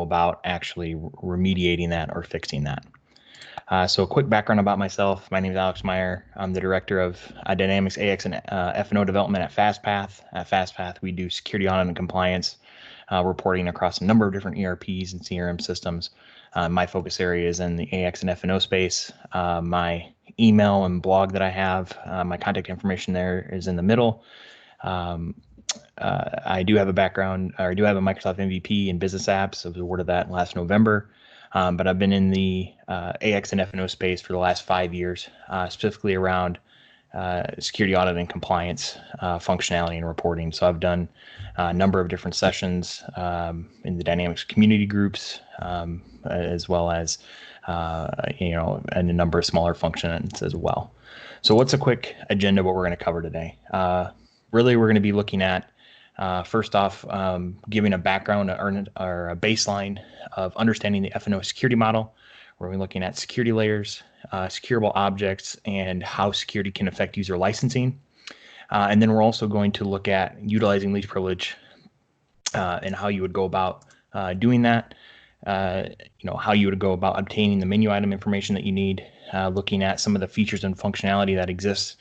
about actually remediating that or fixing that. So a quick background about myself. My name is Alex Meyer. I'm the director of Dynamics AX and F&O development at FastPath. At FastPath, we do security audit and compliance reporting across a number of different ERPs and CRM systems. My focus area is in the AX and F&O space. My email and blog that I have, my contact information there is in the middle. I do have a background, or I do have a Microsoft MVP in business apps. I was awarded that last November. But I've been in the AX and F&O space for the last 5 years, specifically around security audit and compliance functionality and reporting. So I've done a number of different sessions in the Dynamics community groups, as well as and a number of smaller functions as well. So what's a quick agenda of what we're going to cover today? Really, we're going to be looking at first off, giving a background or a baseline of understanding the F&O security model. We're looking at security layers, securable objects, and how security can affect user licensing. And then we're also going to look at utilizing least privilege and how you would go about doing that. How you would go about obtaining the menu item information that you need, looking at some of the features and functionality that exists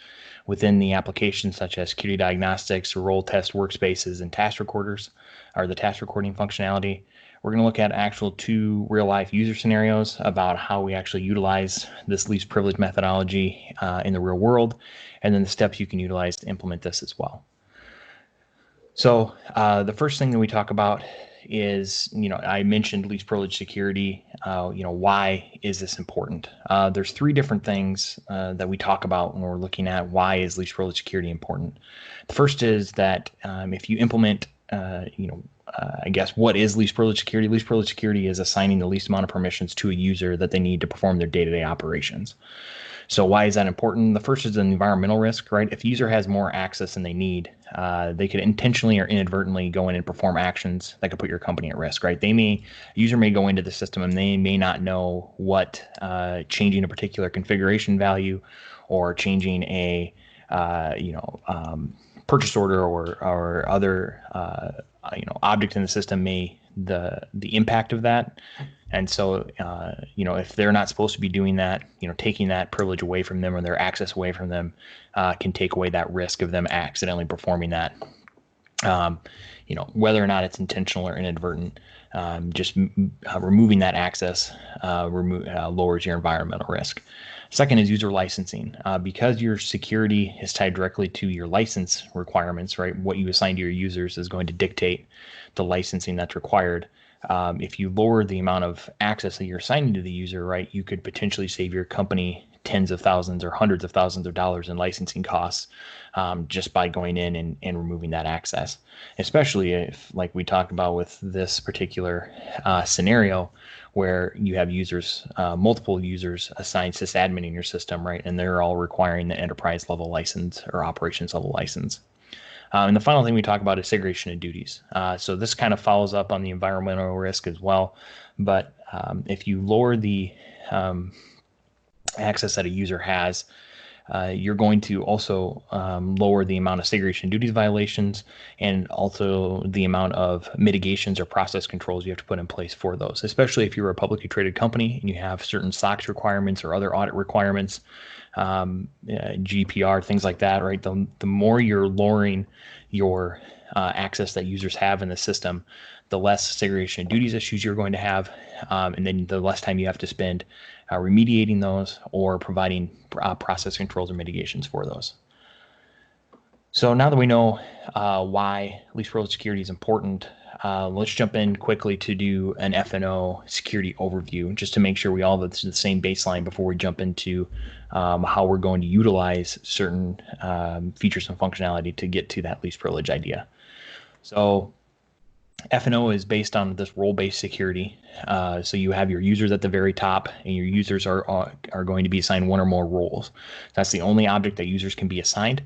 within the application, such as security diagnostics, role test workspaces, and task recorders, or the task recording functionality. We're going to look at actual 2 real-life user scenarios about how we actually utilize this least privilege methodology in the real world, and then the steps you can utilize to implement this as well. So the first thing that we talk about is, I mentioned least privilege security. Why is this important? There's 3 different things that we talk about when we're looking at why is least privilege security important. The first is that if you implement, I guess, what is least privilege security? Least privilege security is assigning the least amount of permissions to a user that they need to perform their day-to-day operations. So why is that important? The first is an environmental risk, right? If a user has more access than they need, they could intentionally or inadvertently go in and perform actions that could put your company at risk, right? A user may go into the system and they may not know what changing a particular configuration value or changing a purchase order or other object in the system the impact of that. And so, if they're not supposed to be doing that, taking that privilege away from them or their access away from them can take away that risk of them accidentally performing that. Whether or not it's intentional or inadvertent, just removing that access lowers your environmental risk. Second is user licensing. Because your security is tied directly to your license requirements, right? What you assign to your users is going to dictate the licensing that's required. If you lower the amount of access that you're assigning to the user, right, you could potentially save your company tens of thousands or hundreds of thousands of dollars in licensing costs just by going in and removing that access. Especially if, like we talked about with this particular scenario, where you have users, multiple users assigned sysadmin in your system, right, and they're all requiring the enterprise level license or operations level license. And the final thing we talk about is segregation of duties. So this kind of follows up on the environmental risk as well. But if you lower the access that a user has, you're going to also lower the amount of segregation duties violations and also the amount of mitigations or process controls you have to put in place for those, especially if you're a publicly traded company and you have certain SOX requirements or other audit requirements, GDPR, things like that, right? The more you're lowering your access that users have in the system, the less segregation of duties issues you're going to have, and then the less time you have to spend remediating those or providing process controls or mitigations for those. So now that we know why least privilege security is important, let's jump in quickly to do an F&O security overview, just to make sure we all have the same baseline before we jump into how we're going to utilize certain features and functionality to get to that least privilege idea. So F&O is based on this role-based security. So you have your users at the very top, and your users are going to be assigned one or more roles. That's the only object that users can be assigned.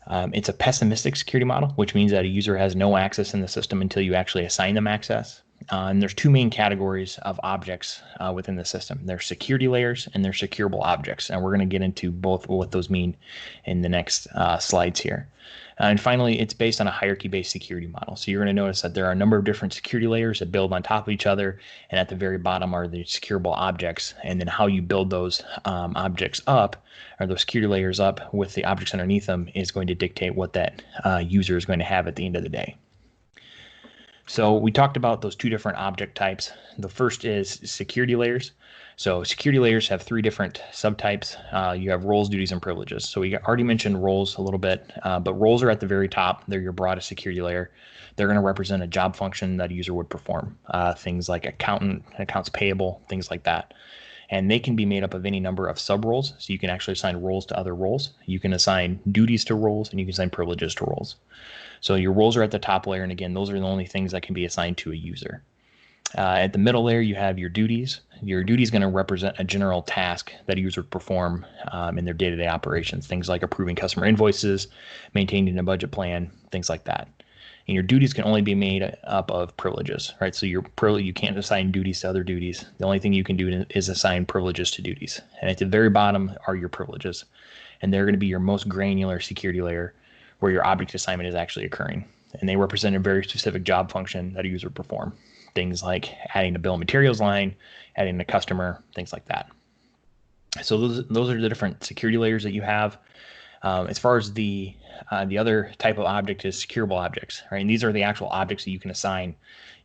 It's a pessimistic security model, which means that a user has no access in the system until you actually assign them access. And there's two main categories of objects within the system. There's security layers and there's securable objects. And we're going to get into both what those mean in the next slides here. And finally, it's based on a hierarchy-based security model. So you're going to notice that there are a number of different security layers that build on top of each other. And at the very bottom are the securable objects. And then how you build those objects up, or those security layers up with the objects underneath them, is going to dictate what that user is going to have at the end of the day. So we talked about those two different object types. The first is security layers. So security layers have three different subtypes. You have roles, duties, and privileges. So we already mentioned roles a little bit, but roles are at the very top. They're your broadest security layer. They're going to represent a job function that a user would perform. Things like accountant, accounts payable, things like that. And they can be made up of any number of sub roles. So you can actually assign roles to other roles. You can assign duties to roles, and you can assign privileges to roles. So your roles are at the top layer, and again, those are the only things that can be assigned to a user. At the middle layer, you have your duties. Your duty is going to represent a general task that a user would perform in their day-to-day operations, things like approving customer invoices, maintaining a budget plan, things like that. And your duties can only be made up of privileges, right? So you can't assign duties to other duties. The only thing you can do is assign privileges to duties. And at the very bottom are your privileges, and they're going to be your most granular security layer, where your object assignment is actually occurring. And they represent a very specific job function that a user would perform. Things like adding a bill of materials line, adding a customer, things like that. So those are the different security layers that you have. As far as the other type of object is securable objects, right? And these are the actual objects that you can assign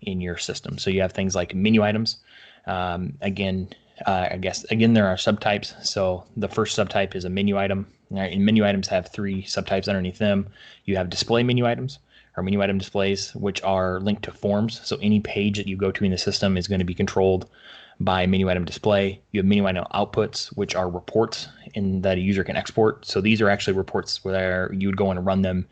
in your system. So you have things like menu items. I guess there are subtypes. So the first subtype is a menu item. Right? And menu items have three subtypes underneath them. You have display menu items, or menu item displays, which are linked to forms. So any page that you go to in the system is going to be controlled by menu item display. You have menu item outputs, which are reports that a user can export. So these are actually reports where you would go in and run them,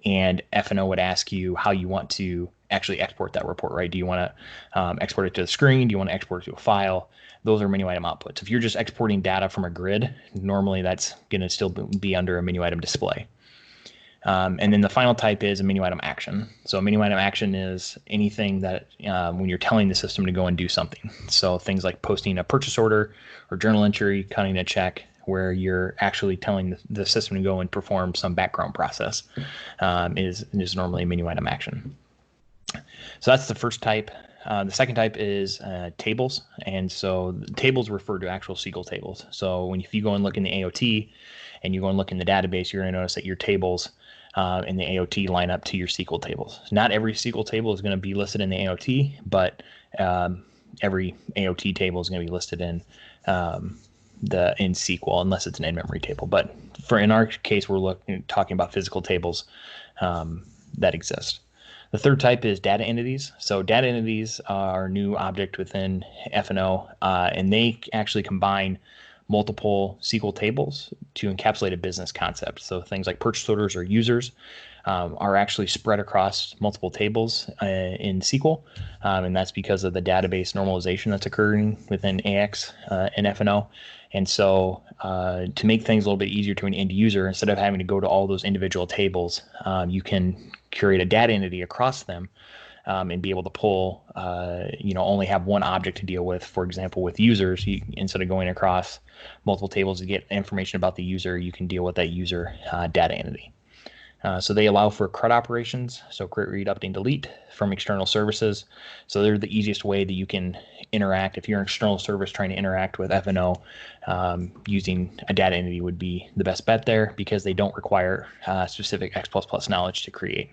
and F&O would ask you how you want to actually export that report, right? Do you want to export it to the screen? Do you want to export it to a file? Those are menu item outputs. If you're just exporting data from a grid, normally that's going to still be under a menu item display. And then the final type is a menu item action. So a menu item action is anything that when you're telling the system to go and do something. So things like posting a purchase order or journal entry, cutting a check, where you're actually telling the system to go and perform some background process is normally a menu item action. So that's the first type. The second type is tables, and so tables refer to actual SQL tables. So if you go and look in the AOT and you go and look in the database, you're going to notice that your tables in the AOT line up to your SQL tables. Not every SQL table is going to be listed in the AOT, but every AOT table is going to be listed in SQL unless it's an in-memory table. But in our case, we're talking about physical tables that exist. The third type is data entities. So data entities are a new object within F&O, and they actually combine multiple SQL tables to encapsulate a business concept. So things like purchase orders or users are actually spread across multiple tables in SQL, and that's because of the database normalization that's occurring within AX and F&O. And so to make things a little bit easier to an end user, instead of having to go to all those individual tables, you can create a data entity across them and be able to pull, only have one object to deal with. For example, with users, instead of going across multiple tables to get information about the user, you can deal with that user data entity. So they allow for CRUD operations, so create, read, update, delete from external services. So they're the easiest way that you can interact. If you're an external service trying to interact with F&O, using a data entity would be the best bet there, because they don't require specific X++ knowledge to create.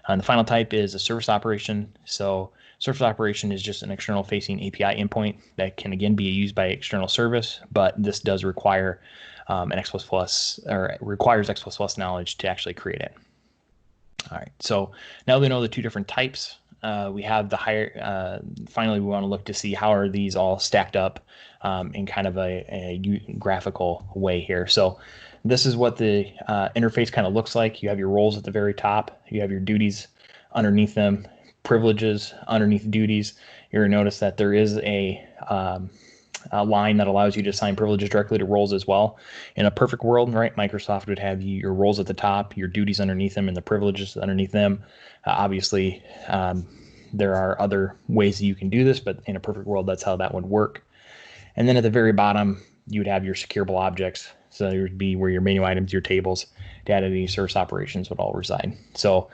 And the final type is a service operation. So service operation is just an external facing API endpoint that can again be used by external service, but this does require an X++ or requires X++ knowledge to actually create it. All right, so now we know the two different types. We have the higher, finally we want to look to see how are these all stacked up in kind of a graphical way here. So this is what the interface kind of looks like. You have your roles at the very top, you have your duties underneath them, privileges underneath duties. You're going to notice that there is a line that allows you to assign privileges directly to roles as well. In a perfect world, right, Microsoft would have your roles at the top, your duties underneath them, and the privileges underneath them. Obviously, There are other ways that you can do this, but in a perfect world, that's how that would work. And then at the very bottom, you would have your securable objects. So there would be where your menu items, your tables, data, and service operations would all reside. So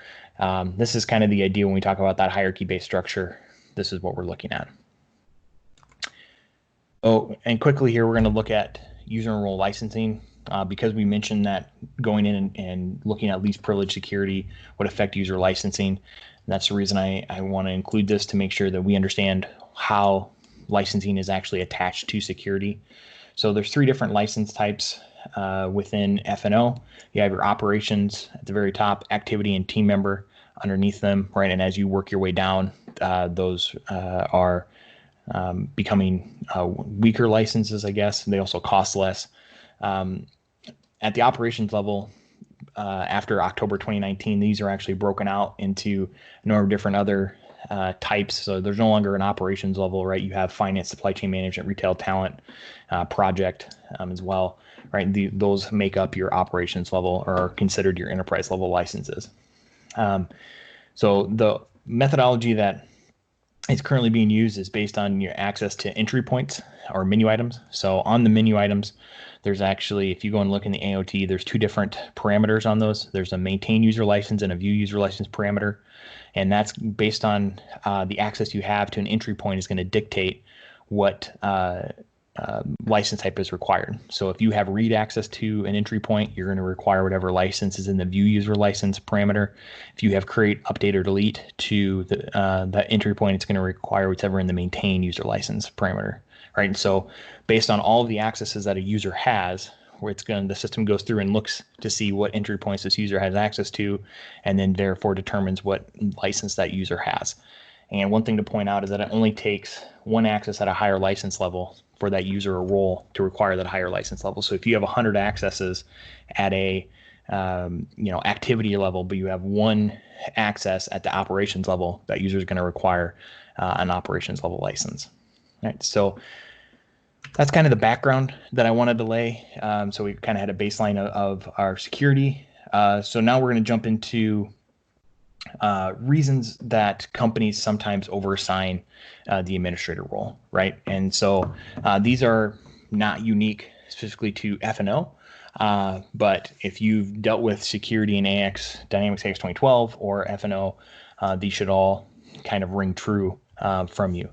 this is kind of the idea when we talk about that hierarchy-based structure. This is what we're looking at. Oh, and quickly here, we're going to look at user and role licensing. Because we mentioned that going in and looking at least privilege security would affect user licensing. That's the reason I want to include this, to make sure that we understand how licensing is actually attached to security. So there's 3 different license types within F&O. You have your operations at the very top, activity and team member underneath them, right? And as you work your way down, those are becoming weaker licenses, I guess. They also cost less. At the operations level, after October 2019, these are actually broken out into a number of different other types. So there's no longer an operations level, right? You have finance, supply chain management, retail talent, project as well, right? Those make up your operations level, or are considered your enterprise level licenses. So the methodology that is currently being used is based on your access to entry points or menu items. So on the menu items, there's actually, if you go and look in the AOT, there's 2 different parameters on those. There's a maintain user license and a view user license parameter. And that's based on the access you have to an entry point is going to dictate what license type is required. So if you have read access to an entry point, you're going to require whatever license is in the view user license parameter. If you have create, update, or delete to that entry point, it's going to require whatever in the maintain user license parameter, right? And so based on all of the accesses that a user has, where the system goes through and looks to see what entry points this user has access to, and then therefore determines what license that user has. And one thing to point out is that it only takes 1 access at a higher license level for that user or role to require that higher license level. So if you have 100 accesses at a activity level, but you have 1 access at the operations level, that user is going to require an operations level license. Right. So that's kind of the background that I wanted to lay. So we kind of had a baseline of our security. So now we're going to jump into reasons that companies sometimes overassign the administrator role, right? And so these are not unique specifically to F&O, but if you've dealt with security in AX, Dynamics AX 2012 or F&O, these should all kind of ring true from you.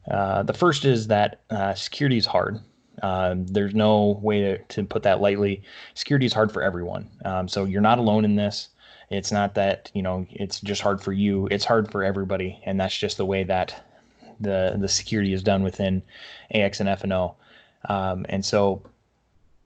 The first is that security is hard. There's no way to put that lightly. Security is hard for everyone. So you're not alone in this. It's not that, it's just hard for you. It's hard for everybody. And that's just the way that the security is done within AX and F&O. And so,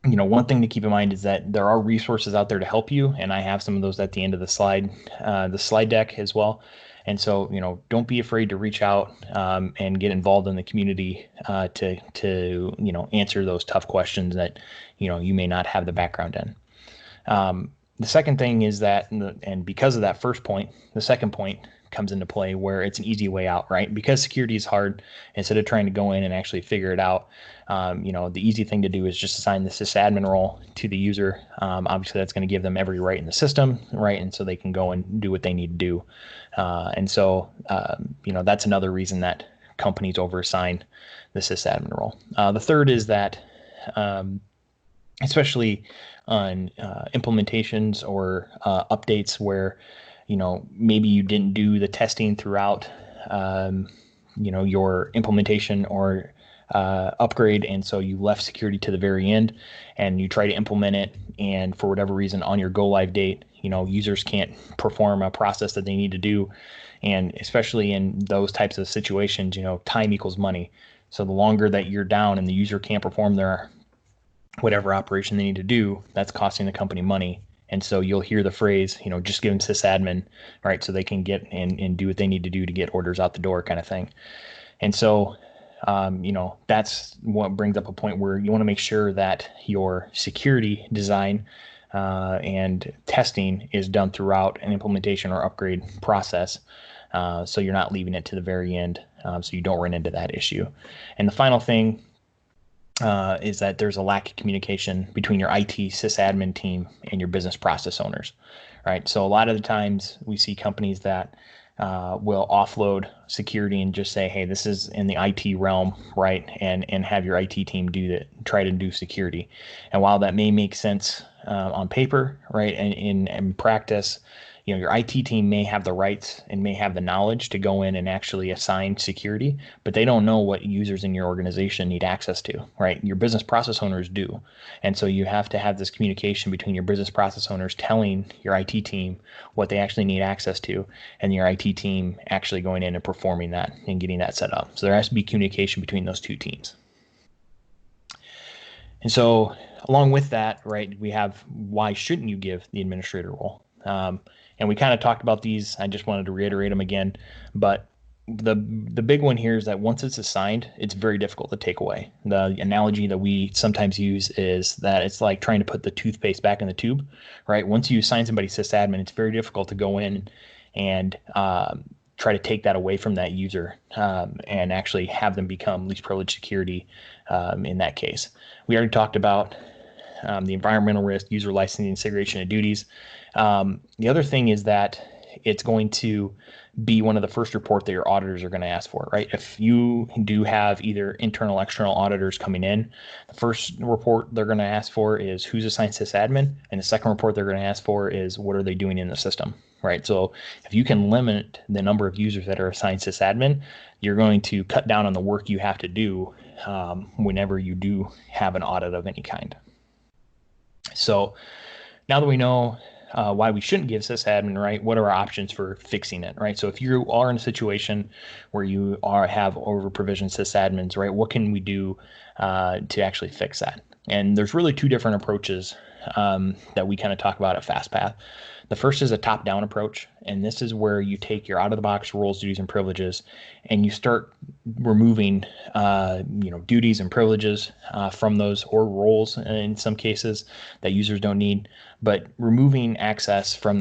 one thing to keep in mind is that there are resources out there to help you. And I have some of those at the end of the slide deck as well. And so, don't be afraid to reach out and get involved in the community to answer those tough questions that, you may not have the background in. The second thing is that, and because of that first point, the second point comes into play where it's an easy way out, right? Because security is hard, instead of trying to go in and actually figure it out, the easy thing to do is just assign the sysadmin role to the user. Obviously, that's going to give them every right in the system, right? And so they can go and do what they need to do. And so, that's another reason that companies overassign the sysadmin role. The third is that, especially on implementations or updates where, maybe you didn't do the testing throughout, your implementation or upgrade, and so you left security to the very end, and you try to implement it, and for whatever reason on your go live date, users can't perform a process that they need to do, and especially in those types of situations, time equals money. So the longer that you're down and the user can't perform their whatever operation they need to do, that's costing the company money. And so you'll hear the phrase, just give them sysadmin, right? So they can get and do what they need to do to get orders out the door, kind of thing. And so, that's what brings up a point where you want to make sure that your security design and testing is done throughout an implementation or upgrade process. So you're not leaving it to the very end, so you don't run into that issue. And the final thing is that there's a lack of communication between your IT sysadmin team and your business process owners, right? So a lot of the times we see companies that will offload security and just say, hey, this is in the IT realm, right? And have your IT team do that, try to do security. And while that may make sense on paper, right, and in practice, your IT team may have the rights and may have the knowledge to go in and actually assign security, but they don't know what users in your organization need access to, right? Your business process owners do. And so you have to have this communication between your business process owners telling your IT team what they actually need access to, and your IT team actually going in and performing that and getting that set up. So there has to be communication between those two teams. And so along with that, right, we have why shouldn't you give the administrator role? And we kind of talked about these. I just wanted to reiterate them again. But the big one here is that once it's assigned, it's very difficult to take away. The analogy that we sometimes use is that it's like trying to put the toothpaste back in the tube, right? Once you assign somebody sysadmin, it's very difficult to go in and try to take that away from that user and actually have them become least privilege security in that case. We already talked about the environmental risk, user licensing, segregation of duties. The other thing is that it's going to be one of the first reports that your auditors are going to ask for, right? If you do have either internal, external auditors coming in, the first report they're going to ask for is who's assigned sysadmin, and the second report they're going to ask for is what are they doing in the system, right? So if you can limit the number of users that are assigned sysadmin, you're going to cut down on the work you have to do whenever you do have an audit of any kind. So now that we know why we shouldn't give sysadmin, right, what are our options for fixing it, right? So if you are in a situation where you have over-provisioned sysadmins, right, what can we do to actually fix that? And there's really two different approaches that we kind of talk about at FastPath. The first is a top-down approach, and this is where you take your out-of-the-box roles, duties, and privileges, and you start removing, duties and privileges from those, or roles in some cases that users don't need, but removing access from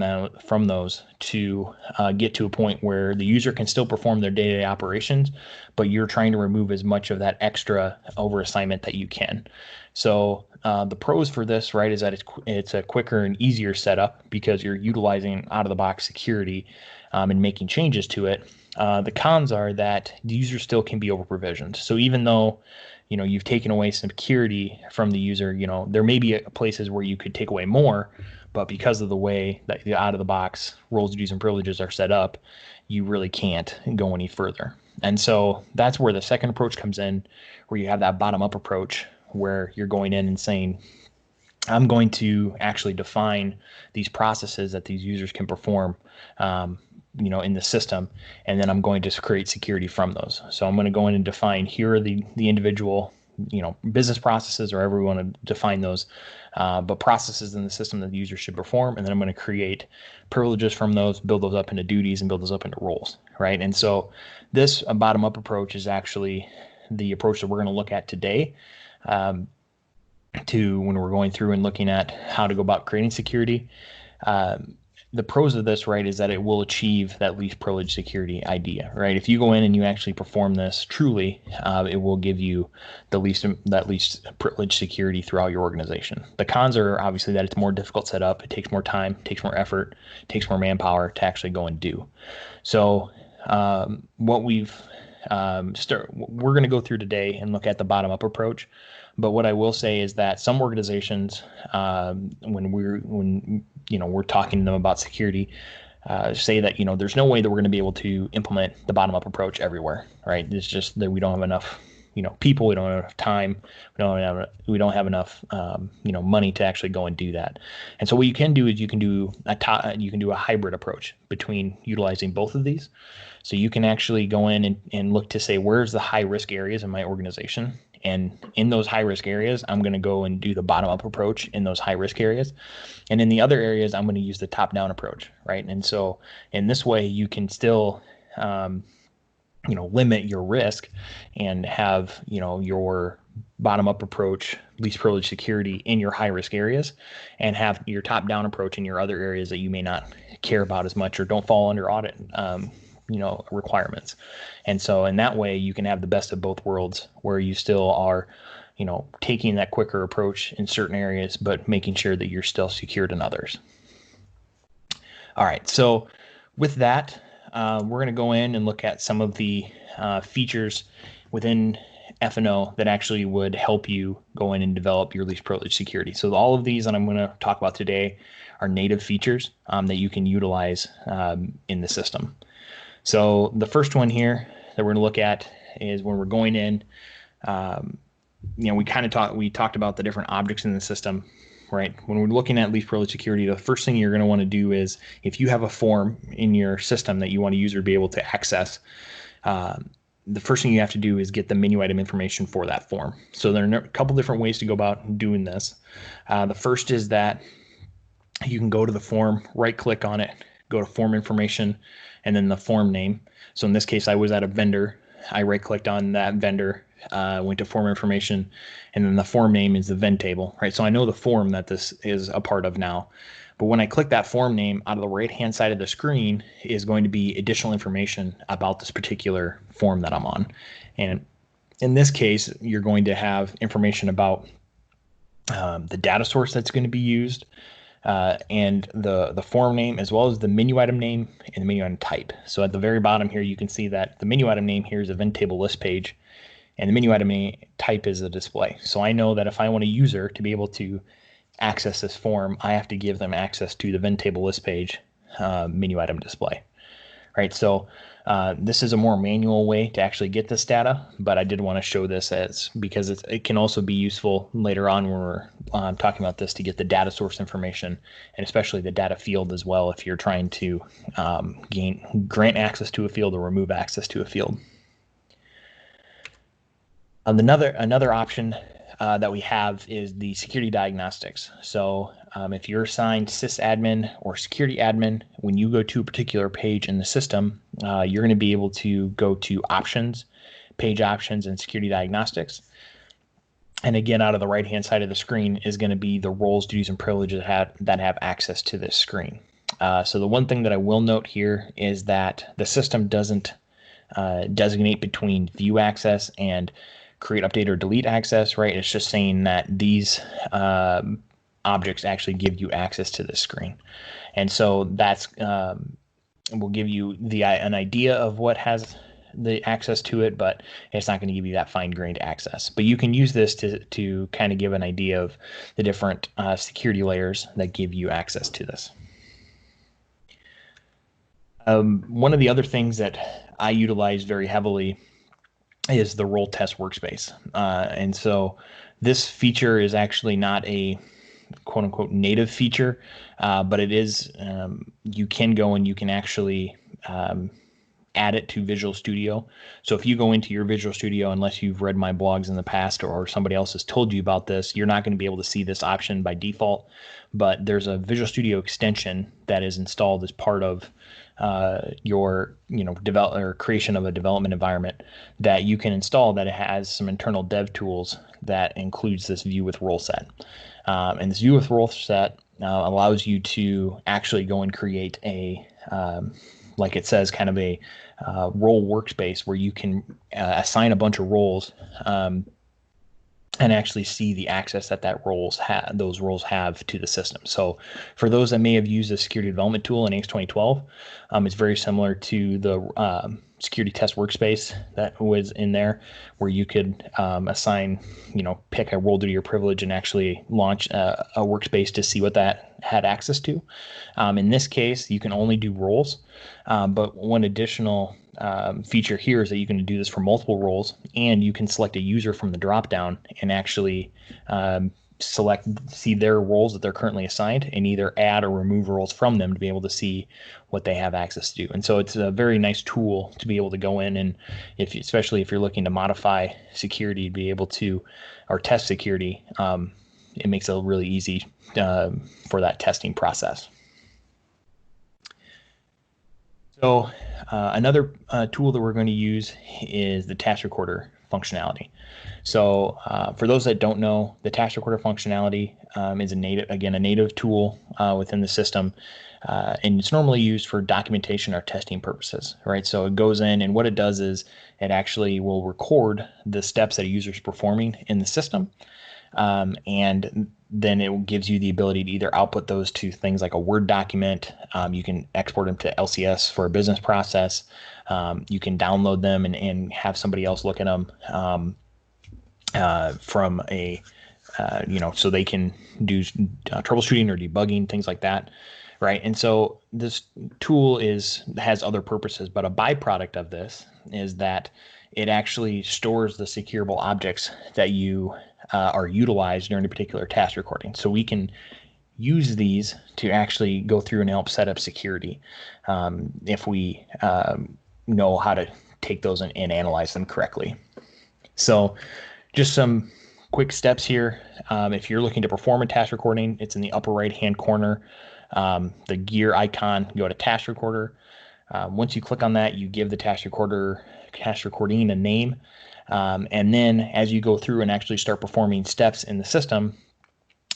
those to get to a point where the user can still perform their day-to-day operations, but you're trying to remove as much of that extra over-assignment that you can. So the pros for this, right, is that it's a quicker and easier setup because you're utilizing out-of-the-box security and making changes to it. The cons are that the user still can be over-provisioned. So even though you've taken away some security from the user, there may be places where you could take away more, but because of the way that the out-of-the-box roles, duties, and privileges are set up, you really can't go any further. And so that's where the second approach comes in, where you have that bottom-up approach, where you're going in and saying, I'm going to actually define these processes that these users can perform, in the system, and then I'm going to create security from those. So I'm going to go in and define, here are the individual, business processes, or however we want to define those, but processes in the system that the user should perform, and then I'm going to create privileges from those, build those up into duties, and build those up into roles, right? And so this bottom-up approach is actually the approach that we're going to look at today. To when we're going through and looking at how to go about creating security. The pros of this, right, is that it will achieve that least privilege security idea, right? If you go in and you actually perform this truly, it will give you that least privilege security throughout your organization. The cons are obviously that it's more difficult setup, it takes more time, it takes more effort, it takes more manpower to actually go and do. So what we're going to go through today and look at the bottom-up approach. But what I will say is that some organizations, when we're talking to them about security, say that there's no way that we're going to be able to implement the bottom-up approach everywhere, right? It's just that we don't have enough people, we don't have enough time, we don't have enough money to actually go and do that. And so what you can do is you can do a hybrid approach between utilizing both of these. So you can actually go in and look to say, where's the high risk areas in my organization? And in those high risk areas, I'm going to go and do the bottom up approach in those high risk areas. And in the other areas, I'm going to use the top down approach, right? And so in this way, you can still, limit your risk and have, your bottom up approach, least privilege security in your high risk areas, and have your top down approach in your other areas that you may not care about as much or don't fall under audit requirements. And so in that way, you can have the best of both worlds, where you still are, taking that quicker approach in certain areas, but making sure that you're still secured in others. All right. So with that, we're going to go in and look at some of the features within F&O that actually would help you go in and develop your least privilege security. So all of these that I'm going to talk about today are native features that you can utilize in the system. So the first one here that we're going to look at is when we're going in, we talked about the different objects in the system, right? When we're looking at least privilege security, the first thing you're going to want to do is, if you have a form in your system that you want a user to be able to access, the first thing you have to do is get the menu item information for that form. So there are a couple different ways to go about doing this. The first is that you can go to the form, right click on it, go to form information, and then the form name. So in this case, I was at a vendor. I right clicked on that vendor, went to form information, and then the form name is the vend table, right? So I know the form that this is a part of now. But when I click that form name, out of the right-hand side of the screen is going to be additional information about this particular form that I'm on. And in this case, you're going to have information about the data source that's going to be used, and the form name, as well as the menu item name and the menu item type. So at the very bottom here, you can see that the menu item name here is a vend table list page, and the menu item type is a display. So I know that if I want a user to be able to access this form, I have to give them access to the vend table list page menu item display, right? So this is a more manual way to actually get this data, but I did want to show this because it can also be useful later on when we're talking about this to get the data source information, and especially the data field as well if you're trying to grant access to a field or remove access to a field. Another option that we have is the security diagnostics. So if you're assigned sysadmin or security admin, when you go to a particular page in the system, you're going to be able to go to options, page options, and security diagnostics. And again, out of the right-hand side of the screen is going to be the roles, duties, and privileges that have access to this screen. So the one thing that I will note here is that the system doesn't designate between view access and create, update, or delete access, right? It's just saying that these objects actually give you access to this screen. And so that's will give you an idea of what has the access to it, but it's not going to give you that fine-grained access. But you can use this to kind of give an idea of the different security layers that give you access to this. One of the other things that I utilize very heavily is the role test workspace. And so this feature is actually not a quote unquote native feature, but it is, you can go and you can actually add it to Visual Studio. So if you go into your Visual Studio, unless you've read my blogs in the past or somebody else has told you about this, you're not going to be able to see this option by default, but there's a Visual Studio extension that is installed as part of your creation of a development environment that you can install, that it has some internal dev tools that includes this view with role set. And this view with role set allows you to actually go and create a like it says, kind of a role workspace where you can assign a bunch of roles and actually see the access that those roles have to the system. So for those that may have used a security development tool in AX 2012, it's very similar to the security test workspace that was in there, where you could assign, pick a role, duty, or privilege and actually launch a workspace to see what that had access to. In this case, you can only do roles, but one additional feature here is that you can do this for multiple roles, and you can select a user from the dropdown and actually see their roles that they're currently assigned and either add or remove roles from them to be able to see what they have access to. And so it's a very nice tool to be able to go in and, especially if you're looking to modify security, be able to, or test security, it makes it really easy for that testing process. So another tool that we're going to use is the task recorder functionality. So for those that don't know, the task recorder functionality is a native tool within the system, and it's normally used for documentation or testing purposes, right? So it goes in, and what it does is it actually will record the steps that a user is performing in the system, and then it gives you the ability to either output those to things like a Word document. You can export them to LCS for a business process. You can download them and have somebody else look at them from a, so they can do troubleshooting or debugging, things like that. Right. And so this tool has other purposes, but a byproduct of this is that it actually stores the securable objects that you are utilized during a particular task recording. So we can use these to actually go through and help set up security if we know how to take those and analyze them correctly. So just some quick steps here. If you're looking to perform a task recording, it's in the upper right hand corner. The gear icon, go to task recorder. Once you click on that, you give the task recording a name. And then as you go through and actually start performing steps in the system,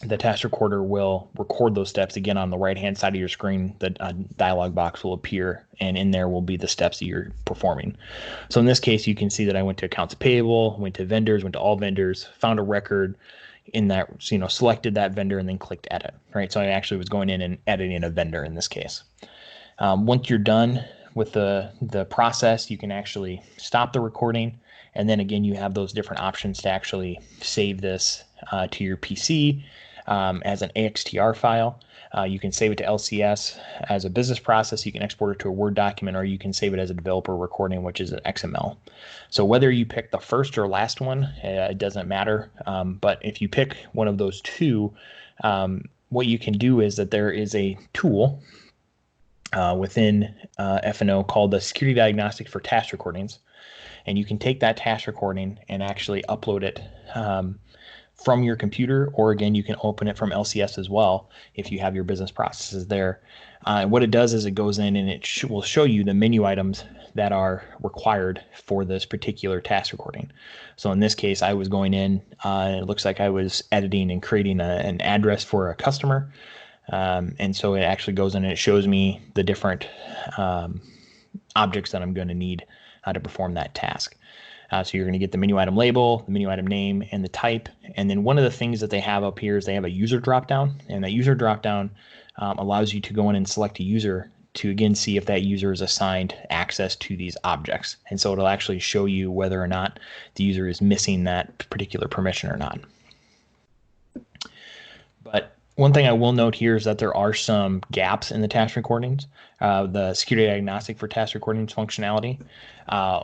the task recorder will record those steps again on the right-hand side of your screen. The dialog box will appear, and in there will be the steps that you're performing. So in this case, you can see that I went to accounts payable, went to vendors, went to all vendors, found a record in that, selected that vendor and then clicked edit, right? So I actually was going in and editing a vendor in this case. Once you're done with the process, you can actually stop the recording. And then again, you have those different options to actually save this to your PC as an AXTR file. You can save it to LCS as a business process. You can export it to a Word document, or you can save it as a developer recording, which is an XML. So whether you pick the first or last one, it doesn't matter. But if you pick one of those two, what you can do is that there is a tool within F&O called the Security Diagnostics for task recordings. And you can take that task recording and actually upload it from your computer, or again, you can open it from LCS as well if you have your business processes there. What it does is it goes in and it will show you the menu items that are required for this particular task recording. So in this case, I was going in, it looks like I was editing and creating an address for a customer. And so it actually goes in and it shows me the different objects that I'm going to need to perform that task. So you're going to get the menu item label, the menu item name, and the type. And then one of the things that they have up here is they have a user dropdown, and that user dropdown allows you to go in and select a user to again see if that user is assigned access to these objects. And so it'll actually show you whether or not the user is missing that particular permission or not. But one thing I will note here is that there are some gaps in the task recordings, the security diagnostic for task recordings functionality.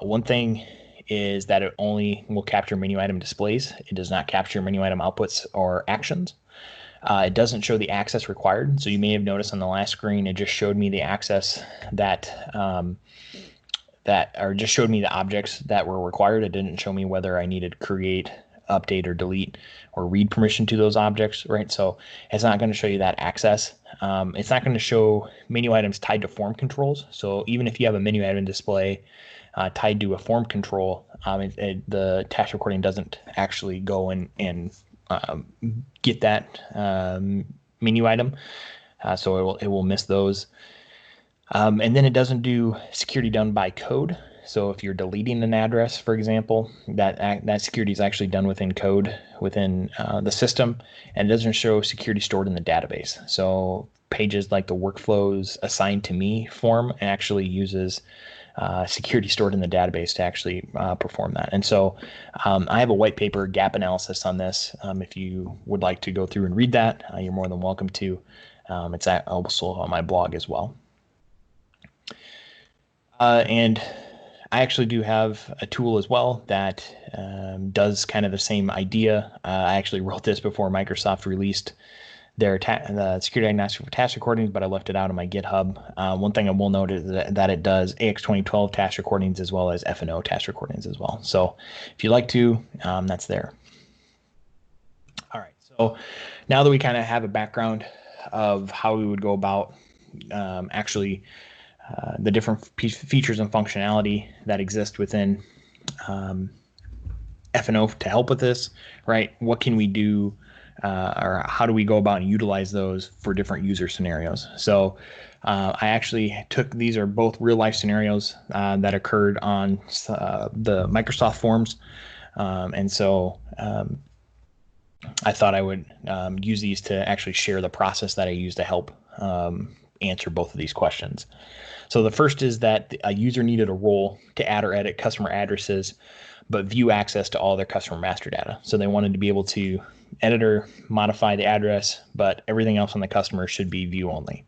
One thing is that it only will capture menu item displays. It does not capture menu item outputs or actions. It doesn't show the access required. So you may have noticed on the last screen, it just showed me the access or just showed me the objects that were required. It didn't show me whether I needed create, update, or delete, or read permission to those objects, right? So it's not going to show you that access. It's not going to show menu items tied to form controls. So even if you have a menu item display tied to a form control, the task recording doesn't actually go and get that menu item, so it will miss those. And then it doesn't do security done by code. So if you're deleting an address, for example, that security is actually done within code within the system, and it doesn't show security stored in the database. So pages like the workflows assigned to me form actually uses security stored in the database to actually perform that. And so I have a white paper gap analysis on this. If you would like to go through and read that, you're more than welcome to. It's also on my blog as well. And I actually do have a tool as well that does kind of the same idea. I actually wrote this before Microsoft released their the security diagnostic for task recordings, but I left it out on my GitHub. One thing I will note is that it does AX 2012 task recordings as well as F&O task recordings as well. So if you'd like to, that's there. All right, so now that we kind of have a background of how we would go about actually the different features and functionality that exist within F&O to help with this, right? What can we do? Or how do we go about and utilize those for different user scenarios? So I actually these are both real life scenarios that occurred on the Microsoft forums. And so I thought I would use these to actually share the process that I use to help answer both of these questions. So the first is that a user needed a role to add or edit customer addresses, but view access to all their customer master data. So they wanted to be able to edit or modify the address, but everything else on the customer should be view only.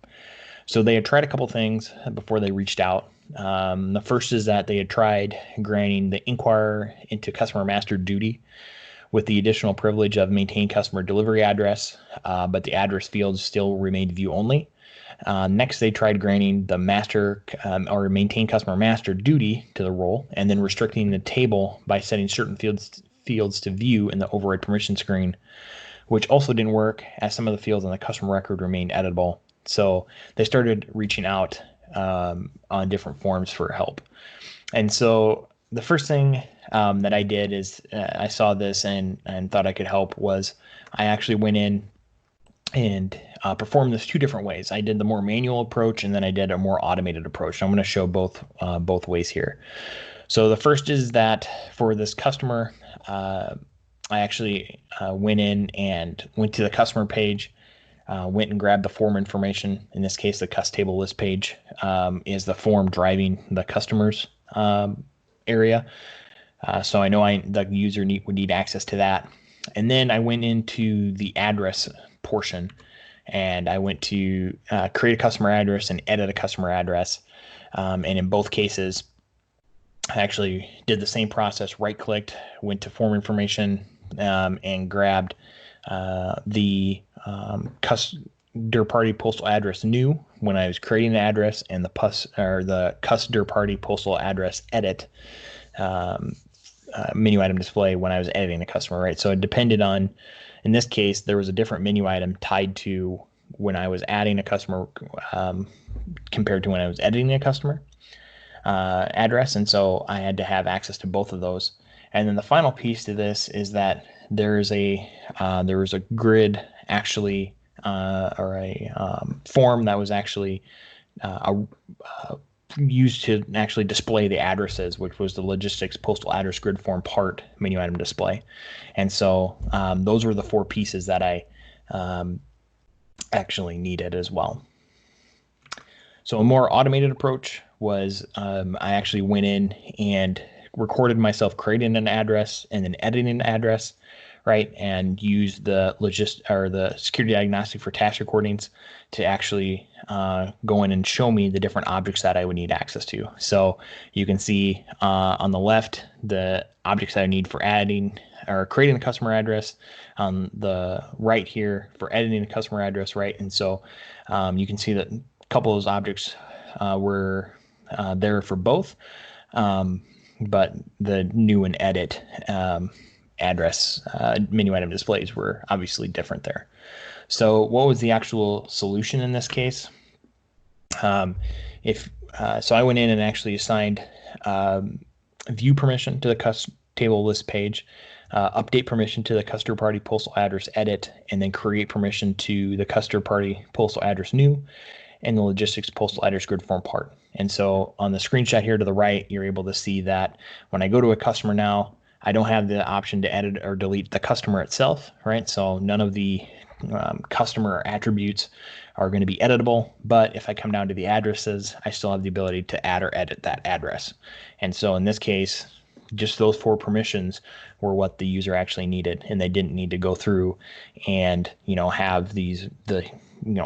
So they had tried a couple things before they reached out. The first is that they had tried granting the inquirer into customer master duty with the additional privilege of maintain customer delivery address, but the address field still remained view only. Next, they tried granting the master or maintain customer master duty to the role, and then restricting the table by setting certain fields to view in the override permission screen, which also didn't work as some of the fields on the customer record remained editable. So they started reaching out on different forms for help. And so the first thing that I did is I saw this and thought I could help was I actually went in and performed this two different ways. I did the more manual approach, and then I did a more automated approach. I'm going to show both ways here. So the first is that for this customer, I actually went in and went to the customer page, went and grabbed the form information. In this case, the cust table list page is the form driving the customer's area. So I know the user would need access to that. And then I went into the address portion, and I went to create a customer address and edit a customer address. And in both cases, I actually did the same process, right-clicked, went to form information, and grabbed the customer party postal address new when I was creating the address, and the customer party postal address edit menu item display when I was editing the customer, right? So it depended on, in this case, there was a different menu item tied to when I was adding a customer compared to when I was editing a customer address. And so I had to have access to both of those. And then the final piece to this is that there was a grid actually, or a form that was actually used to actually display the addresses, which was the logistics postal address grid form part menu item display. And so those were the four pieces that I actually needed as well. So a more automated approach was I actually went in and recorded myself creating an address and then editing an address, right? And used the security diagnostic for task recordings to actually go in and show me the different objects that I would need access to. So you can see on the left, the objects that I need for adding or creating a customer address, on the right here for editing a customer address, right? And so you can see that a couple of those objects were there for both, but the new and edit address menu item displays were obviously different there. So what was the actual solution in this case? So I went in and actually assigned view permission to the cust table list page, update permission to the customer party postal address edit, and then create permission to the customer party postal address new and the logistics postal address grid form part. And so on the screenshot here to the right, you're able to see that when I go to a customer now, I don't have the option to edit or delete the customer itself, right? So none of the customer attributes are going to be editable, but if I come down to the addresses, I still have the ability to add or edit that address. And so in this case, just those four permissions were what the user actually needed, and they didn't need to go through and have the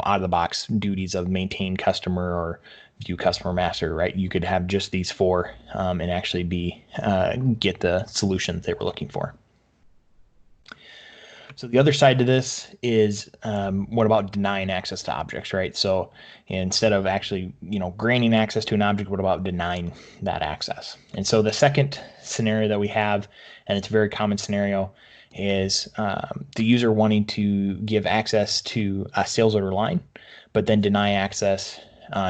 out of the box duties of maintain customer or view customer master, right? You could have just these four and actually get the solutions they were looking for. So the other side to this is what about denying access to objects, right? So instead of actually granting access to an object, what about denying that access? And so the second scenario that we have, and it's a very common scenario, is the user wanting to give access to a sales order line, but then deny access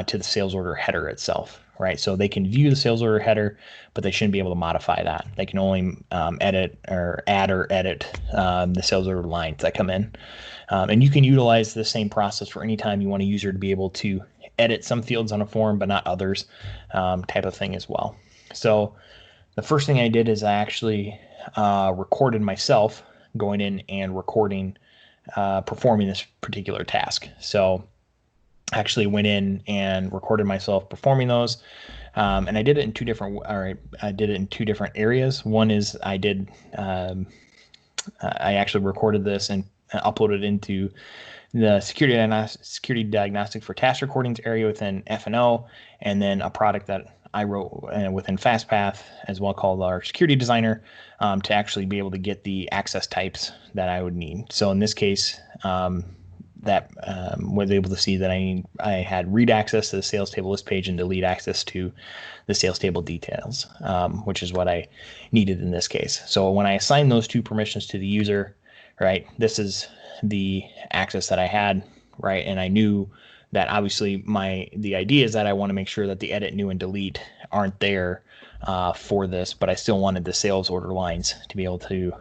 to the sales order header itself, right? So they can view the sales order header, but they shouldn't be able to modify that. They can only edit or add or edit the sales order lines that come in. And you can utilize the same process for any time you want a user to be able to edit some fields on a form, but not others, type of thing as well. So the first thing I did is I actually recorded myself going in and recording, performing this particular task. So I actually went in and recorded myself performing those. And I did it in two different, areas. One is I actually recorded this and uploaded into the security diagnostic for task recordings area within F&O, and then a product that I wrote within FastPath as well, called our security designer, to actually be able to get the access types that I would need. So in this case, was able to see that I had read access to the sales table list page and delete access to the sales table details, which is what I needed in this case. So when I assigned those two permissions to the user, right, this is the access that I had, right, and I knew that obviously the idea is that I want to make sure that the edit, new, and delete aren't there for this, but I still wanted the sales order lines to be able to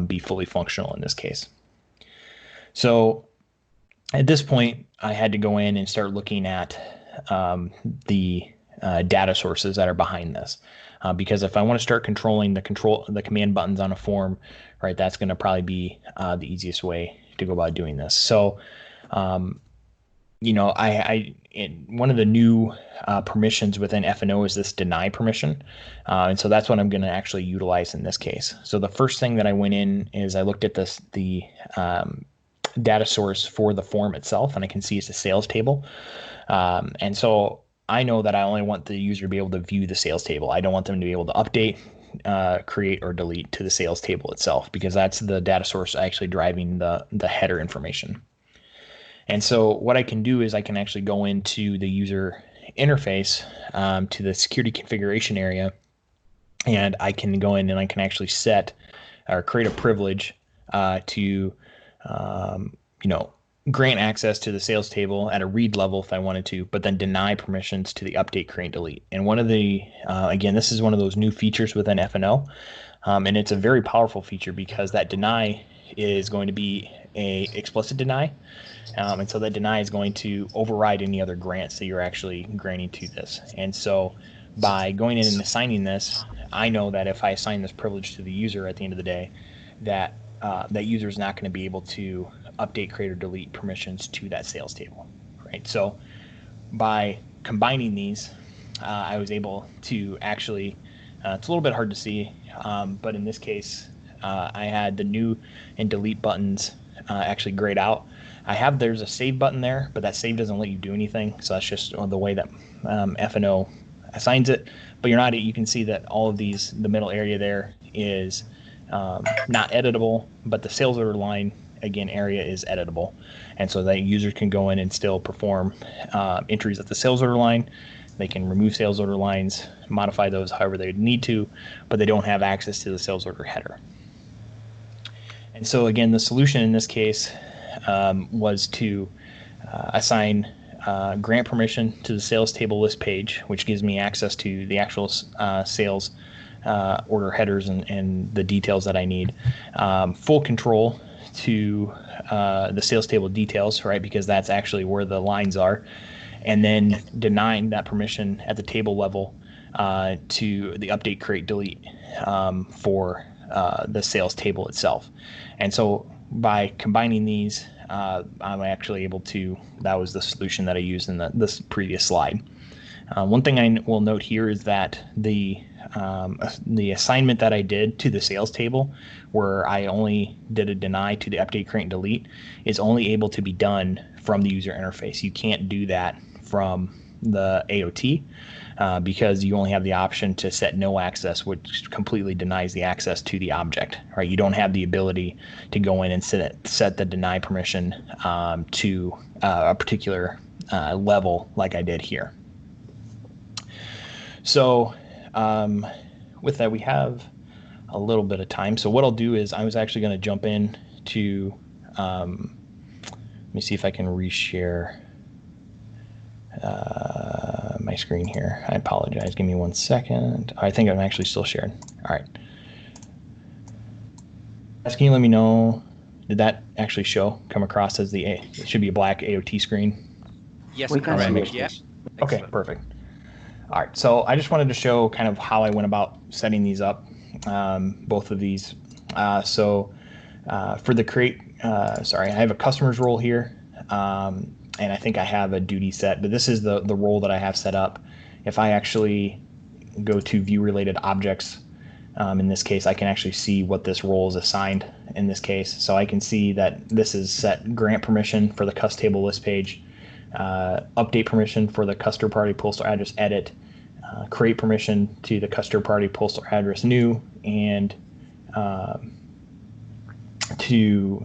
be fully functional in this case. So at this point, I had to go in and start looking at the data sources that are behind this, because if I want to start controlling the command buttons on a form, right, that's going to probably be the easiest way to go about doing this. So, one of the new permissions within F&O is this deny permission, and so that's what I'm going to actually utilize in this case. So the first thing that I went in is I looked at the data source for the form itself, and I can see it's a sales table. And so I know that I only want the user to be able to view the sales table. I don't want them to be able to update, create, or delete to the sales table itself, because that's the data source actually driving the header information. And so what I can do is I can actually go into the user interface, to the security configuration area, and I can go in and I can actually set or create a privilege to grant access to the sales table at a read level if I wanted to, but then deny permissions to the update, create, delete. And one of the, again, this is one of those new features within F&O, and it's a very powerful feature because that deny is going to be a explicit deny. And so that deny is going to override any other grants that you're actually granting to this. And so by going in and assigning this, I know that if I assign this privilege to the user at the end of the day, that that user is not going to be able to update, create, or delete permissions to that sales table, right? So by combining these, I was able to actually, it's a little bit hard to see, but in this case, I had the new and delete buttons actually grayed out. There's a save button there, but that save doesn't let you do anything. So that's just the way that F&O assigns it. But you can see that all of these, the middle area there is not editable, but the sales order line, again, area is editable. And so that users can go in and still perform entries at the sales order line. They can remove sales order lines, modify those however they need to, but they don't have access to the sales order header. And so again, the solution in this case was to assign grant permission to the sales table list page, which gives me access to the actual sales order headers and the details that I need. Full control to the sales table details, right, because that's actually where the lines are. And then denying that permission at the table level to the update, create, delete for the sales table itself. And so by combining these, I'm actually able to, that was the solution that I used in this previous slide. One thing I will note here is that the assignment that I did to the sales table, where I only did a deny to the update, create, and delete, is only able to be done from the user interface. You can't do that from the AOT because you only have the option to set no access, which completely denies the access to the object. Right? You don't have the ability to go in and set the deny permission to a particular level like I did here. So with that, we have a little bit of time. So what I'll do is I was actually going to jump in to, let me see if I can reshare my screen here. I apologize. Give me 1 second. I think I'm actually still sharing. All right. Can you let me know, did that actually come across as it should be a black AOT screen? Yes, we can see it. Yeah. Okay, Excellent. perfect. All right, so I just wanted to show kind of how I went about setting these up, both of these. So For the create, sorry, I have a customer's role here, and I think I have a duty set, but this is the role that I have set up. If I actually go to view related objects, in this case, I can actually see what this role is assigned in this case. So I can see that this is set grant permission for the cust table list page, update permission for the customer party postal address edit, create permission to the customer party postal address new, and to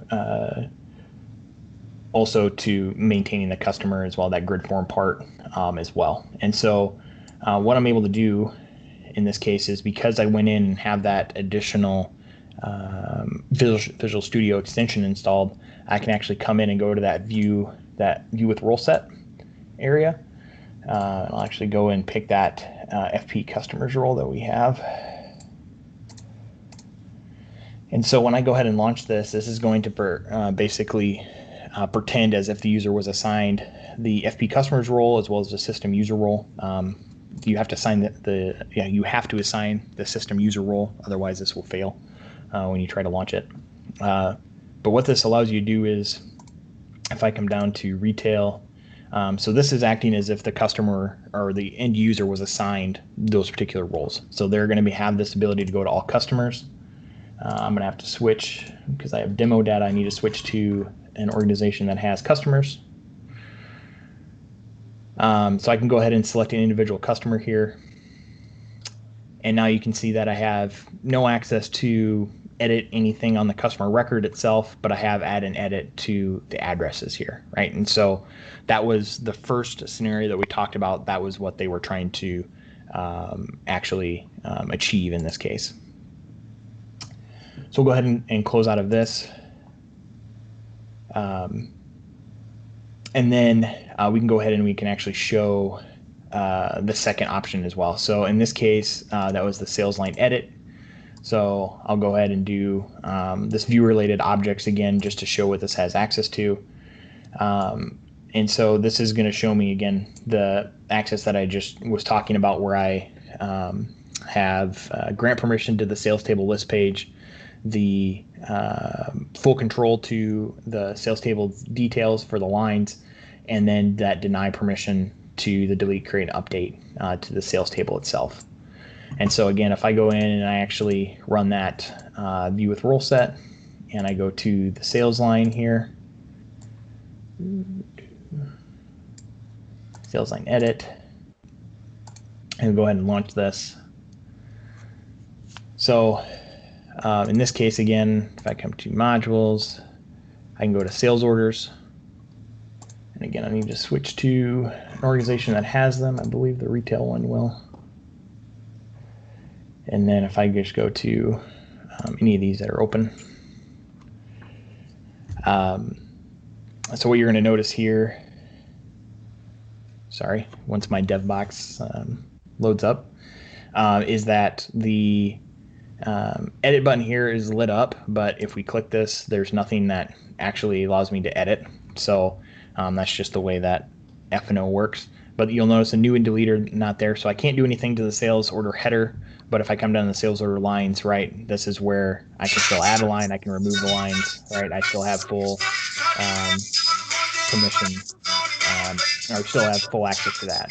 also to maintaining the customer as well, that grid form part as well. And so what I'm able to do in this case is, because I went in and have that additional Visual Studio extension installed, I can actually come in and go to that view with role set area. I'll actually go and pick that FP customers role that we have. And so when I go ahead and launch this, this is going to basically pretend as if the user was assigned the FP customers role as well as the system user role. You have to assign you have to assign the system user role, otherwise this will fail when you try to launch it. But what this allows you to do is, if I come down to retail, so this is acting as if the customer or the end user was assigned those particular roles. So they're going to have this ability to go to all customers. I'm going to have to switch, because I have demo data, I need to switch to an organization that has customers. So I can go ahead and select an individual customer here. And now you can see that I have no access to edit anything on the customer record itself, but I have add and edit to the addresses here, right? And so that was the first scenario that we talked about. That was what they were trying to actually achieve in this case. So we'll go ahead and close out of this. And then we can go ahead and we can actually show the second option as well. So in this case, that was the sales line edit. So I'll go ahead and do this view related objects again, just to show what this has access to. And so this is going to show me again the access that I just was talking about, where I have grant permission to the sales table list page, the full control to the sales table details for the lines, and then that deny permission to the delete, create, and update to the sales table itself. And so again, if I go in and I actually run that view with role set, and I go to the sales line here, sales line edit, and go ahead and launch this. So in this case, again, if I come to modules, I can go to sales orders. And again, I need to switch to an organization that has them. I believe the retail one will. And then if I just go to any of these that are open. So what you're going to notice here, sorry, once my dev box loads up, is that the edit button here is lit up, but if we click this, there's nothing that actually allows me to edit. So that's just the way that F&O works. But you'll notice a new and deleter not there, so I can't do anything to the sales order header. But if I come down to the sales order lines, right, this is where I can still add a line, I can remove the lines, right? I still have full permission, or still have full access to that.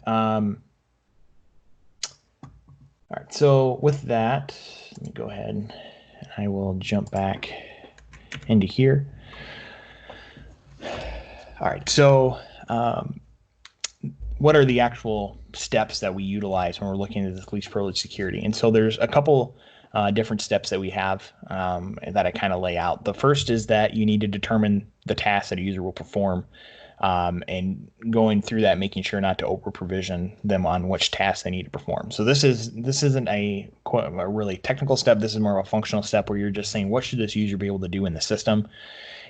All right, so with that, let me go ahead and I will jump back into here. All right, so what are the actual steps that we utilize when we're looking at this least privilege security? And so there's a couple different steps that we have that I kind of lay out. The first is that you need to determine the task that a user will perform, and going through that, making sure not to over provision them on which tasks they need to perform. So this isn't a really technical step. This is more of a functional step where you're just saying, what should this user be able to do in the system?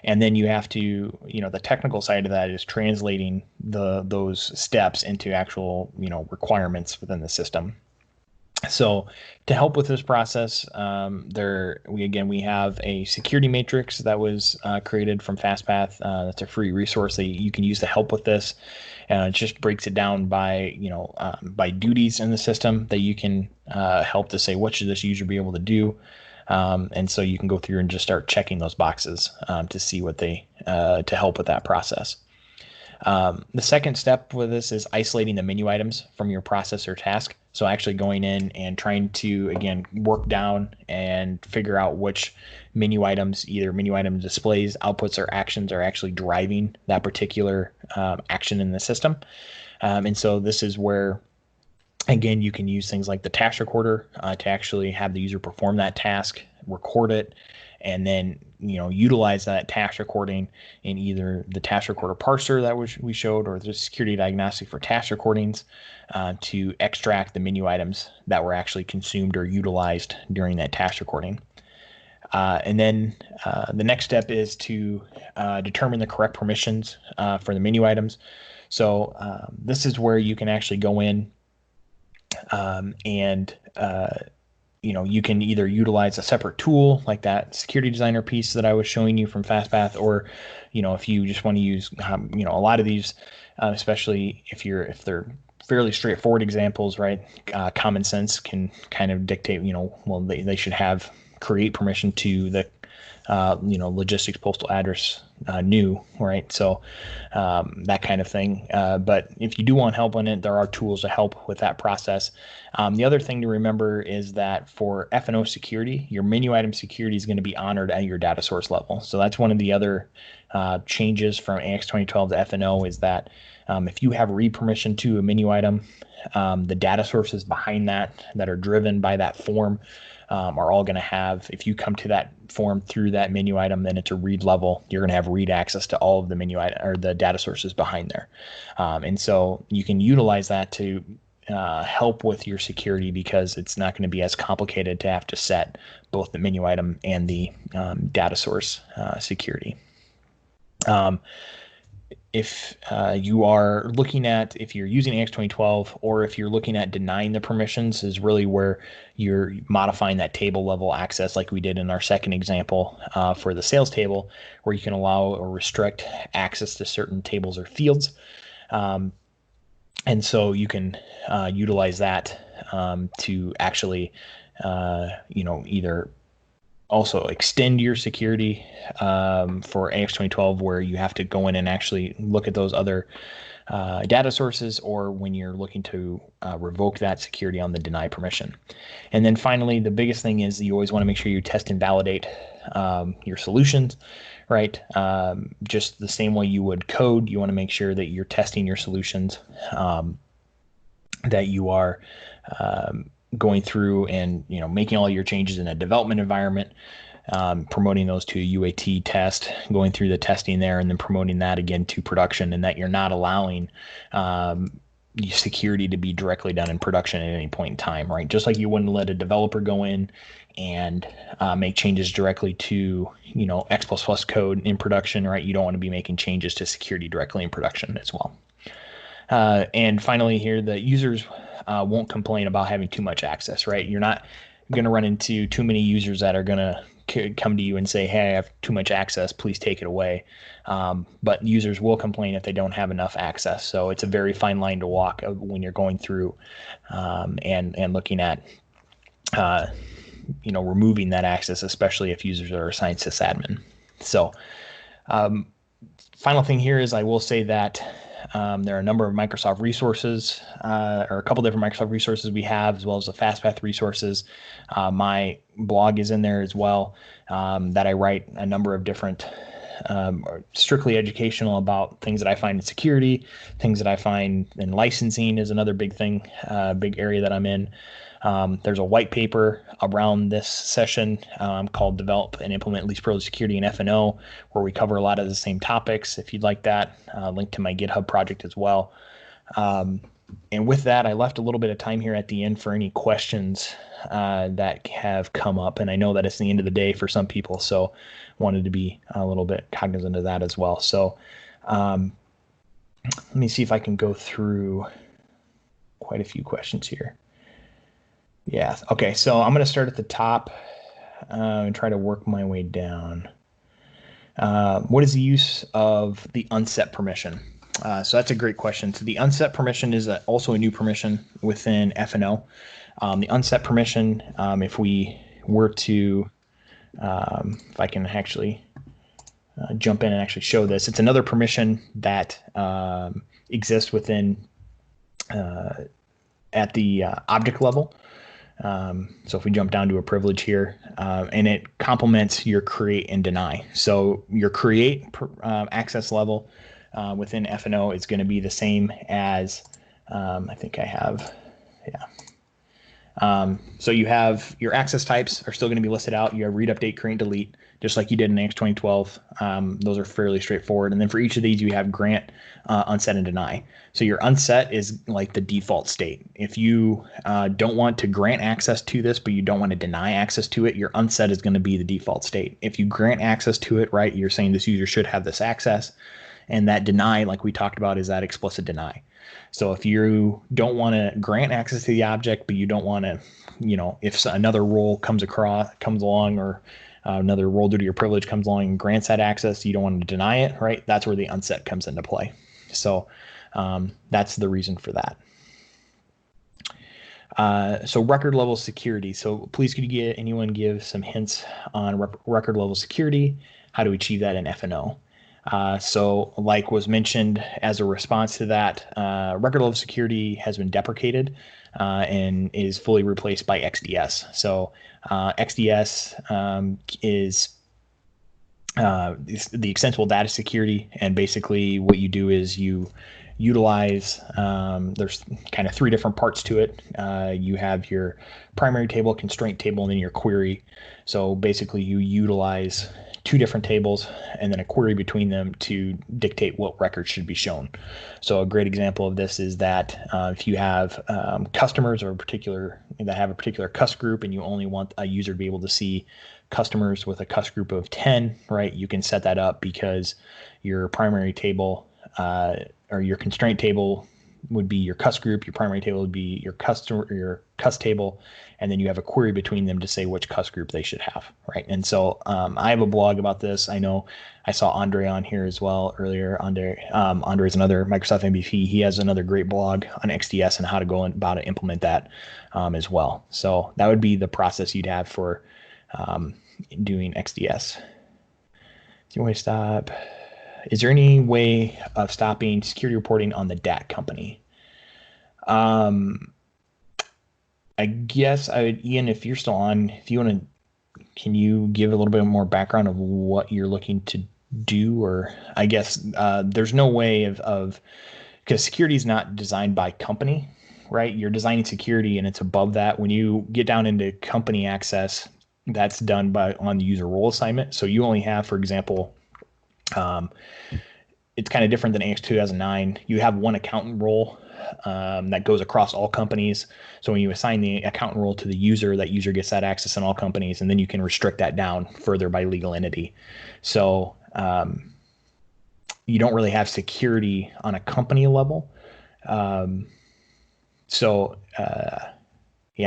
And then you have to, the technical side of that is translating those steps into actual, requirements within the system. So to help with this process, we have a security matrix that was created from FastPath. That's a free resource that you can use to help with this. It just breaks it down by by duties in the system that you can help to say what should this user be able to do. And so you can go through and just start checking those boxes to see what to help with that process. The second step with this is isolating the menu items from your process or task. So actually going in and trying to, again, work down and figure out which menu items, either menu item displays, outputs, or actions are actually driving that particular action in the system. And so this is where, again, you can use things like the task recorder to actually have the user perform that task, record it, and then utilize that task recording in either the task recorder parser that we showed or the security diagnostic for task recordings to extract the menu items that were actually consumed or utilized during that task recording. And then the next step is to determine the correct permissions for the menu items. So this is where you can actually go in and you can either utilize a separate tool like that security designer piece that I was showing you from FastPath, or if you just want to use a lot of these, especially if they're fairly straightforward examples, right? Common sense can kind of dictate, well, they should have create permission to the logistics postal address new, right? So that kind of thing. But if you do want help on it, there are tools to help with that process. The other thing to remember is that for F&O security, your menu item security is going to be honored at your data source level. So that's one of the other changes from AX 2012 to F&O is that if you have read permission to a menu item, the data sources behind that are driven by that form are all going to have, if you come to that form through that menu item, then it's a read level. You're going to have read access to all of the menu item or the data sources behind there. And so you can utilize that to help with your security because it's not going to be as complicated to have to set both the menu item and the data source security. If you are looking at, if you're using AX 2012 or if you're looking at denying the permissions is really where you're modifying that table level access like we did in our second example for the sales table, where you can allow or restrict access to certain tables or fields. And so you can utilize that to actually, either also extend your security for AX 2012 where you have to go in and actually look at those other data sources, or when you're looking to revoke that security on the deny permission. And then finally, the biggest thing is you always want to make sure you test and validate your solutions, right? Just the same way you would code, you want to make sure that you're testing your solutions, that you are going through and making all your changes in a development environment, promoting those to a UAT test, going through the testing there, and then promoting that again to production, and that you're not allowing security to be directly done in production at any point in time, right? Just like you wouldn't let a developer go in and make changes directly to X++ code in production, right? You don't want to be making changes to security directly in production as well. And finally here, the users won't complain about having too much access, right? You're not going to run into too many users that are going to come to you and say, hey, I have too much access, please take it away. But users will complain if they don't have enough access. So it's a very fine line to walk when you're going through and looking at removing that access, especially if users are assigned sysadmin. So final thing here is I will say that there are a number of Microsoft resources, or a couple different Microsoft resources we have, as well as the FastPath resources. My blog is in there as well, that I write a number of different strictly educational about things that I find in security, things that I find in licensing is another big thing, big area that I'm in. There's a white paper around this session called Develop and Implement Least Privilege Security in F&O, where we cover a lot of the same topics. If you'd like that, link to my GitHub project as well. And with that, I left a little bit of time here at the end for any questions that have come up. And I know that it's the end of the day for some people, so wanted to be a little bit cognizant of that as well. So let me see if I can go through quite a few questions here. Yeah. Okay. So I'm going to start at the top and try to work my way down. What is the use of the unset permission? So that's a great question. So the unset permission is also a new permission within F&O. The unset permission, if we were to, if I can actually jump in and actually show this, it's another permission that exists within at the object level. So if we jump down to a privilege here, and it complements your create and deny. So your create access level within F&O is going to be the same as, I think I have, yeah. So you have your access types are still going to be listed out. You have read, update, create, delete, just like you did in AX 2012. Those are fairly straightforward. And then for each of these, you have grant, unset, and deny. So your unset is like the default state. If you don't want to grant access to this, but you don't want to deny access to it, your unset is going to be the default state. If you grant access to it, right, you're saying this user should have this access. And that deny, like we talked about, is that explicit deny. So if you don't want to grant access to the object, but you don't want to, if another role comes along, or another role due to your privilege comes along and grants that access, you don't want to deny it, right? That's where the unset comes into play. So that's the reason for that. So record level security. So please could anyone give some hints on record level security, how to achieve that in F&O? So like was mentioned as a response to that, record level security has been deprecated and is fully replaced by XDS. So XDS is the extensible data security, and basically what you do is you utilize, there's kind of three different parts to it. You have your primary table, constraint table, and then your query. So basically you utilize two different tables and then a query between them to dictate what records should be shown. So a great example of this is that if you have customers or that have a particular cus group, and you only want a user to be able to see customers with a cus group of 10, right? You can set that up because your primary table or your constraint table would be your cus group, your primary table would be your cus table, and then you have a query between them to say which cus group they should have, right? And so I have a blog about this. I know I saw Andre on here as well earlier. Andre is another Microsoft MVP. He has another great blog on XDS and how to go about to implement that as well. So that would be the process you'd have for doing XDS. Do you want to stop? Is there any way of stopping security reporting on the DAT company? I guess Ian, if you're still on, if you want to, can you give a little bit more background of what you're looking to do? Or I guess there's no way of because security is not designed by company, right? You're designing security and it's above that. When you get down into company access, that's done on the user role assignment. So you only have, for example, it's kind of different than AX 2009. You have one accountant role that goes across all companies. So when you assign the accountant role to the user, that user gets that access in all companies, and then you can restrict that down further by legal entity. So you don't really have security on a company level. Yeah,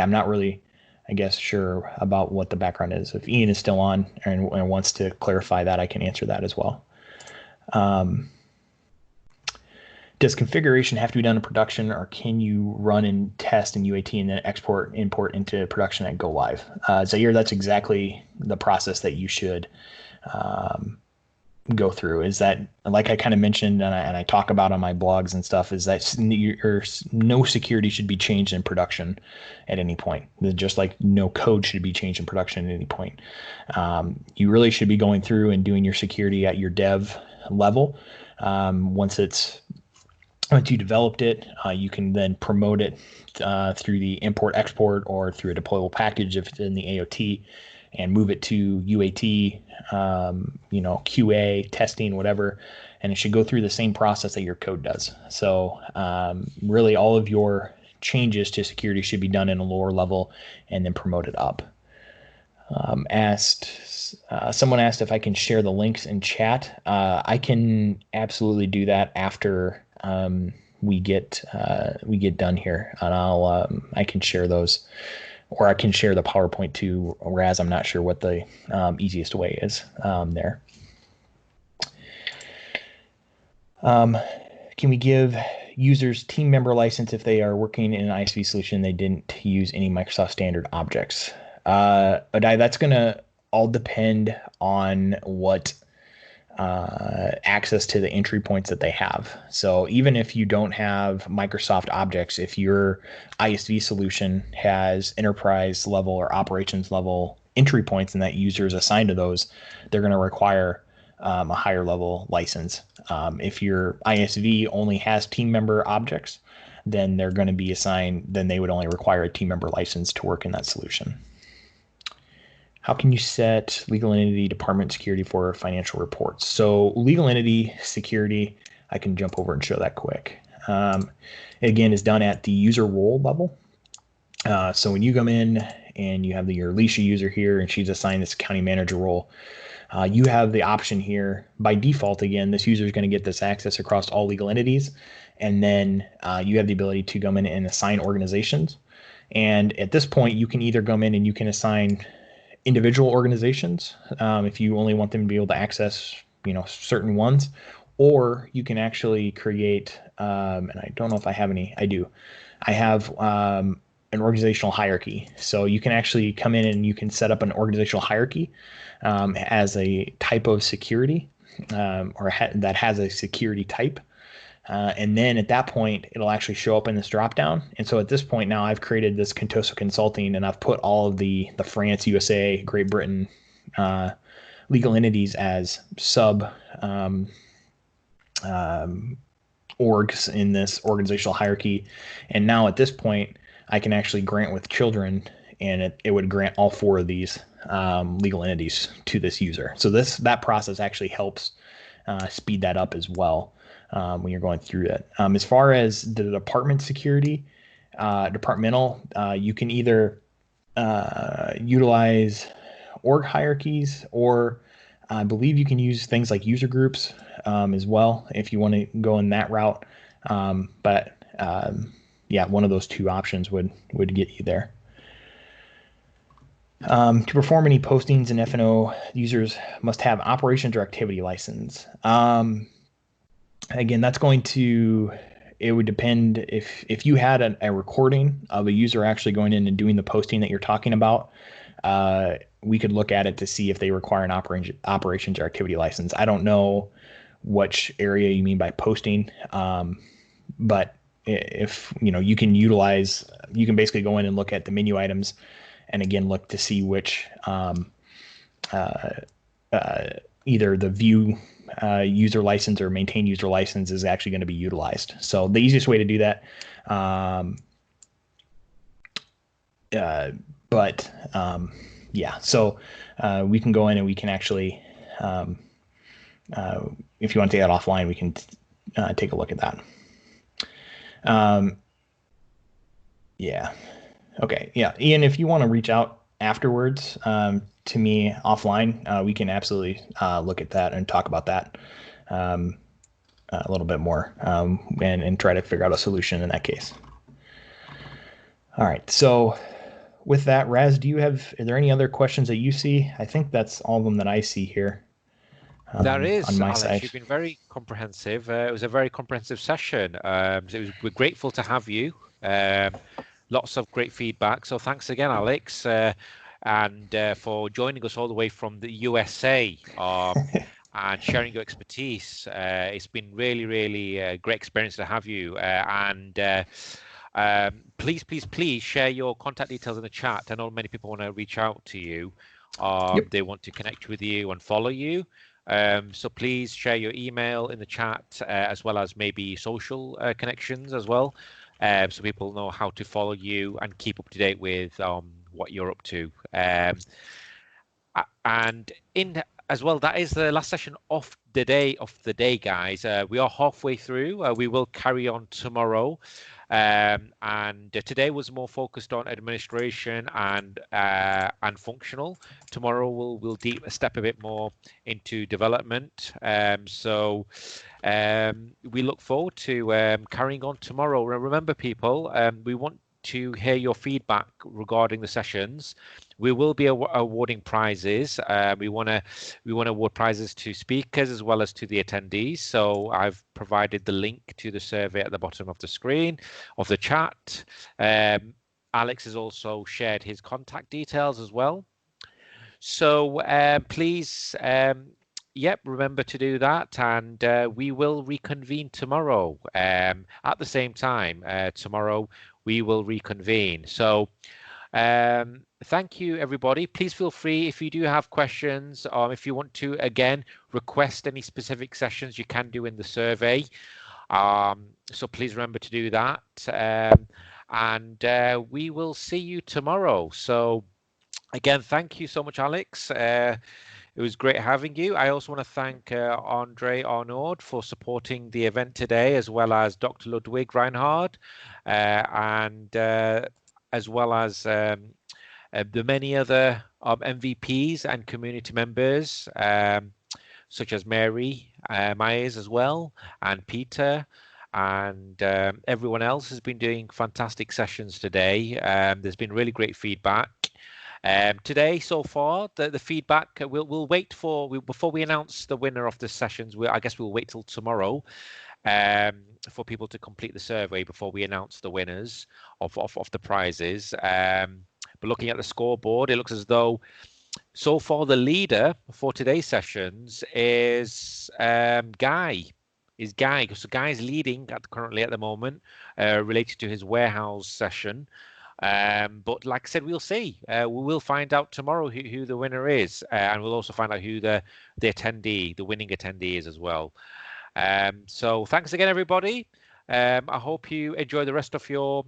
I'm not really, I guess, sure about what the background is. If Ian is still on and wants to clarify that, I can answer that as well. Does configuration have to be done in production, or can you run and test in UAT and then import into production and go live? Zaire, that's exactly the process that you should go through. Is that, like I kind of mentioned and I talk about on my blogs and stuff, is that no security should be changed in production at any point. Just like no code should be changed in production at any point. You really should be going through and doing your security at your dev level. Once you developed it, you can then promote it through the import export or through a deployable package if it's in the AOT, and move it to UAT, QA, testing, whatever, and it should go through the same process that your code does. So really all of your changes to security should be done in a lower level and then promoted up. Someone asked if I can share the links in chat. I can absolutely do that after we get done here, and I can share those or I can share the PowerPoint too, whereas I'm not sure what the easiest way is there. Can we give users team member license if they are working in an ISV solution they didn't use any Microsoft standard objects? Adai, that's going to all depend on what access to the entry points that they have. So even if you don't have Microsoft objects, if your ISV solution has enterprise level or operations level entry points and that user is assigned to those, they're going to require a higher level license. If your ISV only has team member objects, then they're going to be assigned, then they would only require a team member license to work in that solution. How can you set legal entity department security for financial reports? So legal entity security, I can jump over and show that quick. Again, is done at the user role level. So when you come in and you have your Alicia user here and she's assigned this accounting manager role, you have the option here. By default, again, this user is going to get this access across all legal entities. And then you have the ability to come in and assign organizations. And at this point, you can either come in and you can assign individual organizations if you only want them to be able to access certain ones, or you can actually create and I don't know if I have any. I have an organizational hierarchy. So you can actually come in and you can set up an organizational hierarchy as a type of security that has a security type. And then at that point, it'll actually show up in this dropdown. And so at this point now, I've created this Contoso Consulting, and I've put all of the France, USA, Great Britain legal entities as sub orgs in this organizational hierarchy. And now at this point, I can actually grant with children, and it would grant all 4 of these legal entities to this user. So that process actually helps speed that up as well. When you're going through it. As far as the department security, departmental, you can either utilize org hierarchies, or I believe you can use things like user groups as well if you want to go in that route. Yeah, one of those 2 options would get you there. To perform any postings in F&O, users must have operations or activity license. Again, that's it would depend if you had a recording of a user actually going in and doing the posting that you're talking about, we could look at it to see if they require an operations or activity license. I don't know which area you mean by posting, but if you can basically go in and look at the menu items and again look to see which either the view user license or maintain user license is actually going to be utilized. So the easiest way to do that, yeah, so we can go in and we can actually, if you want to take that offline, we can take a look at that. Yeah. Okay. Yeah. Ian, if you want to reach out afterwards to me offline, we can absolutely look at that and talk about that a little bit more and try to figure out a solution in that case. All right. So with that, Raz, are there any other questions that you see? I think that's all of them that I see here. There is, on my Alex. side. You've been very comprehensive. It was a very comprehensive session. We're grateful to have you. Lots of great feedback. So thanks again, Alex, and for joining us all the way from the USA and sharing your expertise. It's been really, really a great experience to have you. Please share your contact details in the chat. I know many people want to reach out to you. Yep. They want to connect with you and follow you. So please share your email in the chat as well as maybe social connections as well, so people know how to follow you and keep up to date with what you're up to. And as well, that is the last session of the day, guys. We are halfway through. We will carry on tomorrow. And today was more focused on administration and functional. Tomorrow we'll step a bit more into development. So we look forward to carrying on tomorrow. Remember, people, we want to hear your feedback regarding the sessions. We will be awarding prizes. We want to award prizes to speakers as well as to the attendees. So I've provided the link to the survey at the bottom of the screen of the chat. Alex has also shared his contact details as well. So please, remember to do that, and we will reconvene tomorrow at the same time. Tomorrow we will reconvene. So thank you, everybody. Please feel free if you do have questions, if you want to, again, request any specific sessions, you can do in the survey. So please remember to do that. And we will see you tomorrow. So again, thank you so much, Alex. It was great having you. I also want to thank Andre Arnaud for supporting the event today, as well as Dr. Ludwig Reinhard, and as well as the many other MVPs and community members, such as Mary Myers as well, and Peter, and everyone else has been doing fantastic sessions today. There's been really great feedback. Today, so far, the feedback, we'll wait for, before we announce the winner of the sessions, I guess we'll wait till tomorrow for people to complete the survey before we announce the winners of the prizes. But looking at the scoreboard, it looks as though so far the leader for today's sessions is Guy. So Guy's leading currently at the moment, related to his warehouse session. But like I said, we'll see. We will find out tomorrow who the winner is, and we'll also find out who the winning attendee is as well. So thanks again, everybody. I hope you enjoy the rest of your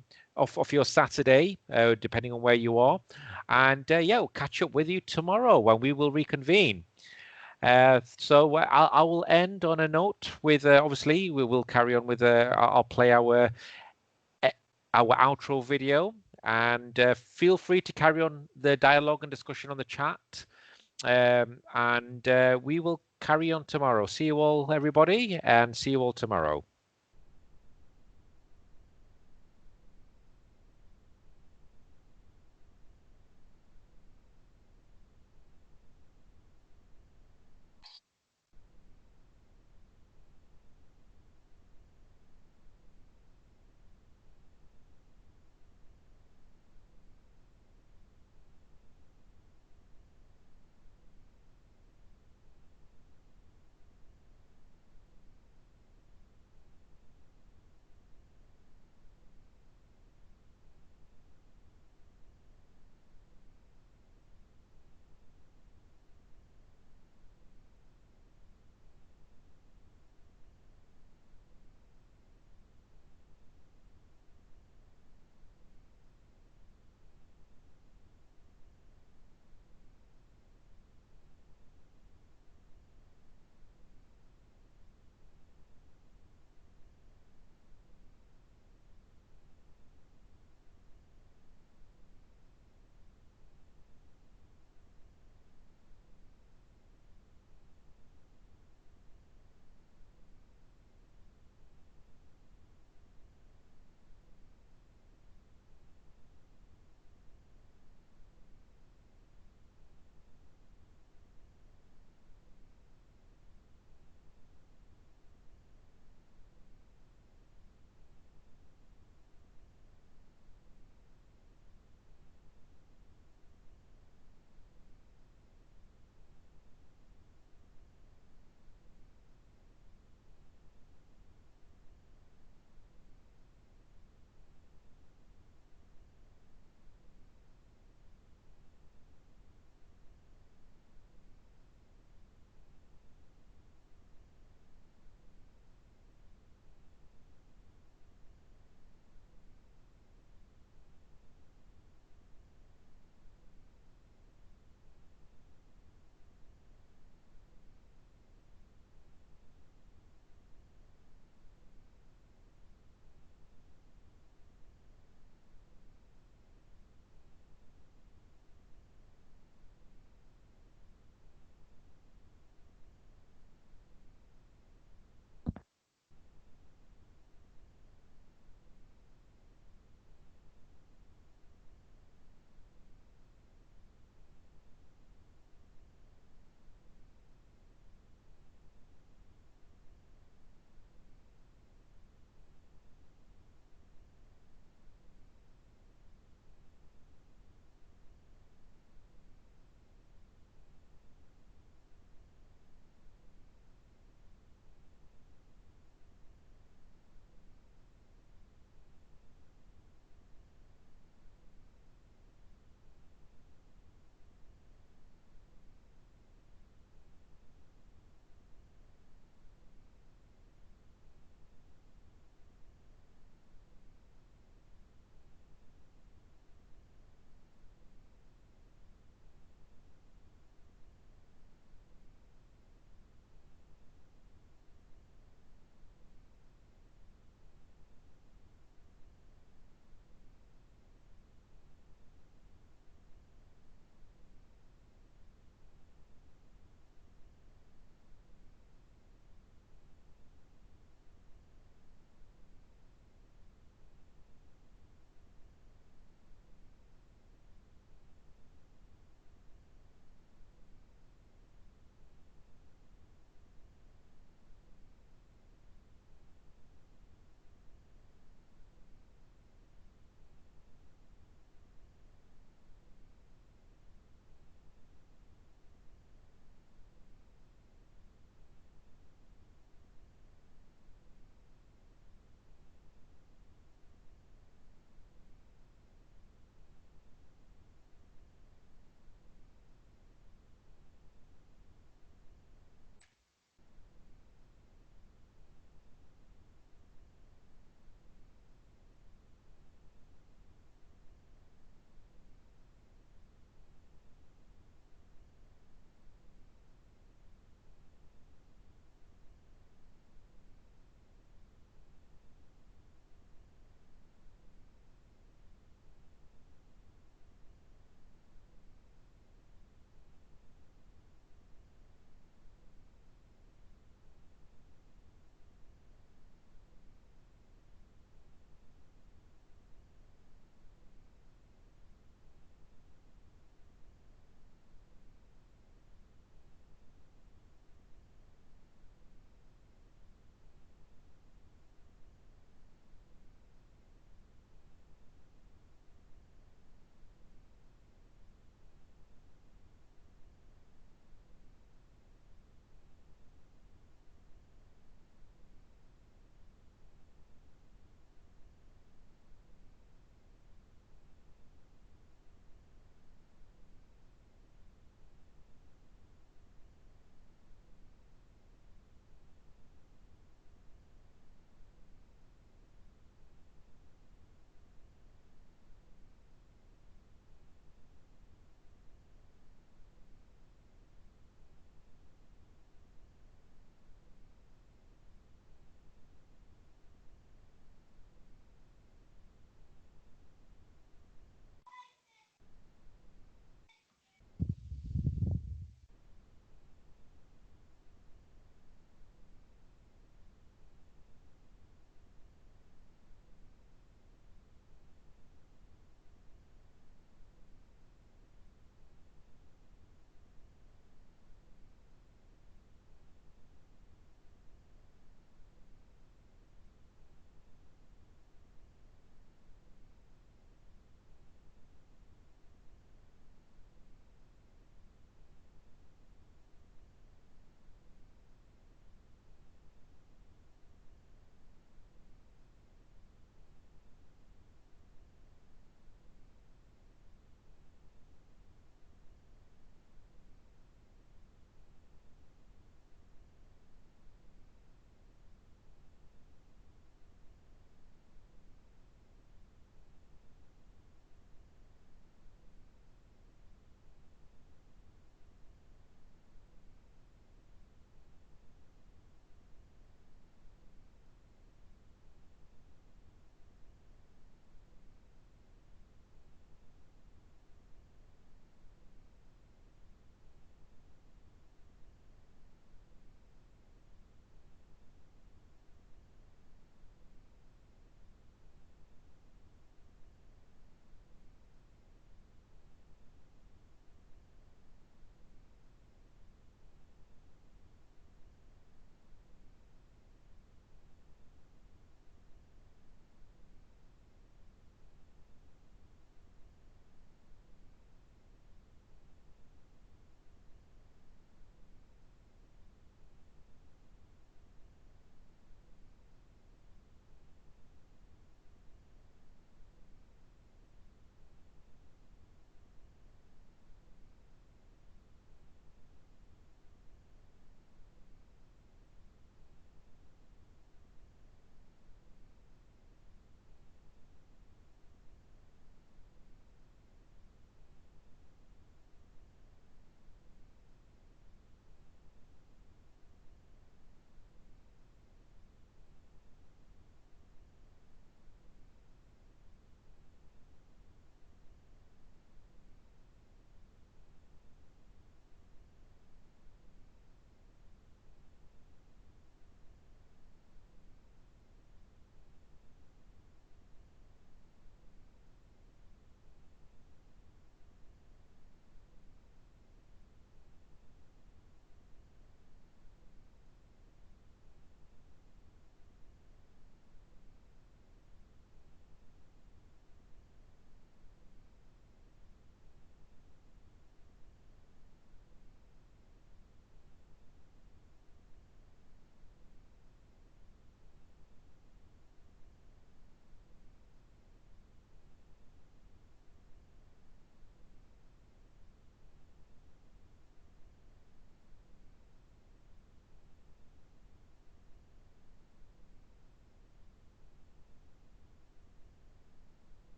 Saturday, depending on where you are. And we'll catch up with you tomorrow when we will reconvene. So I will end on a note with obviously we will carry on with I'll play our outro video, and feel free to carry on the dialogue and discussion on the chat, and we will carry on tomorrow. See you all, everybody, and see you all tomorrow.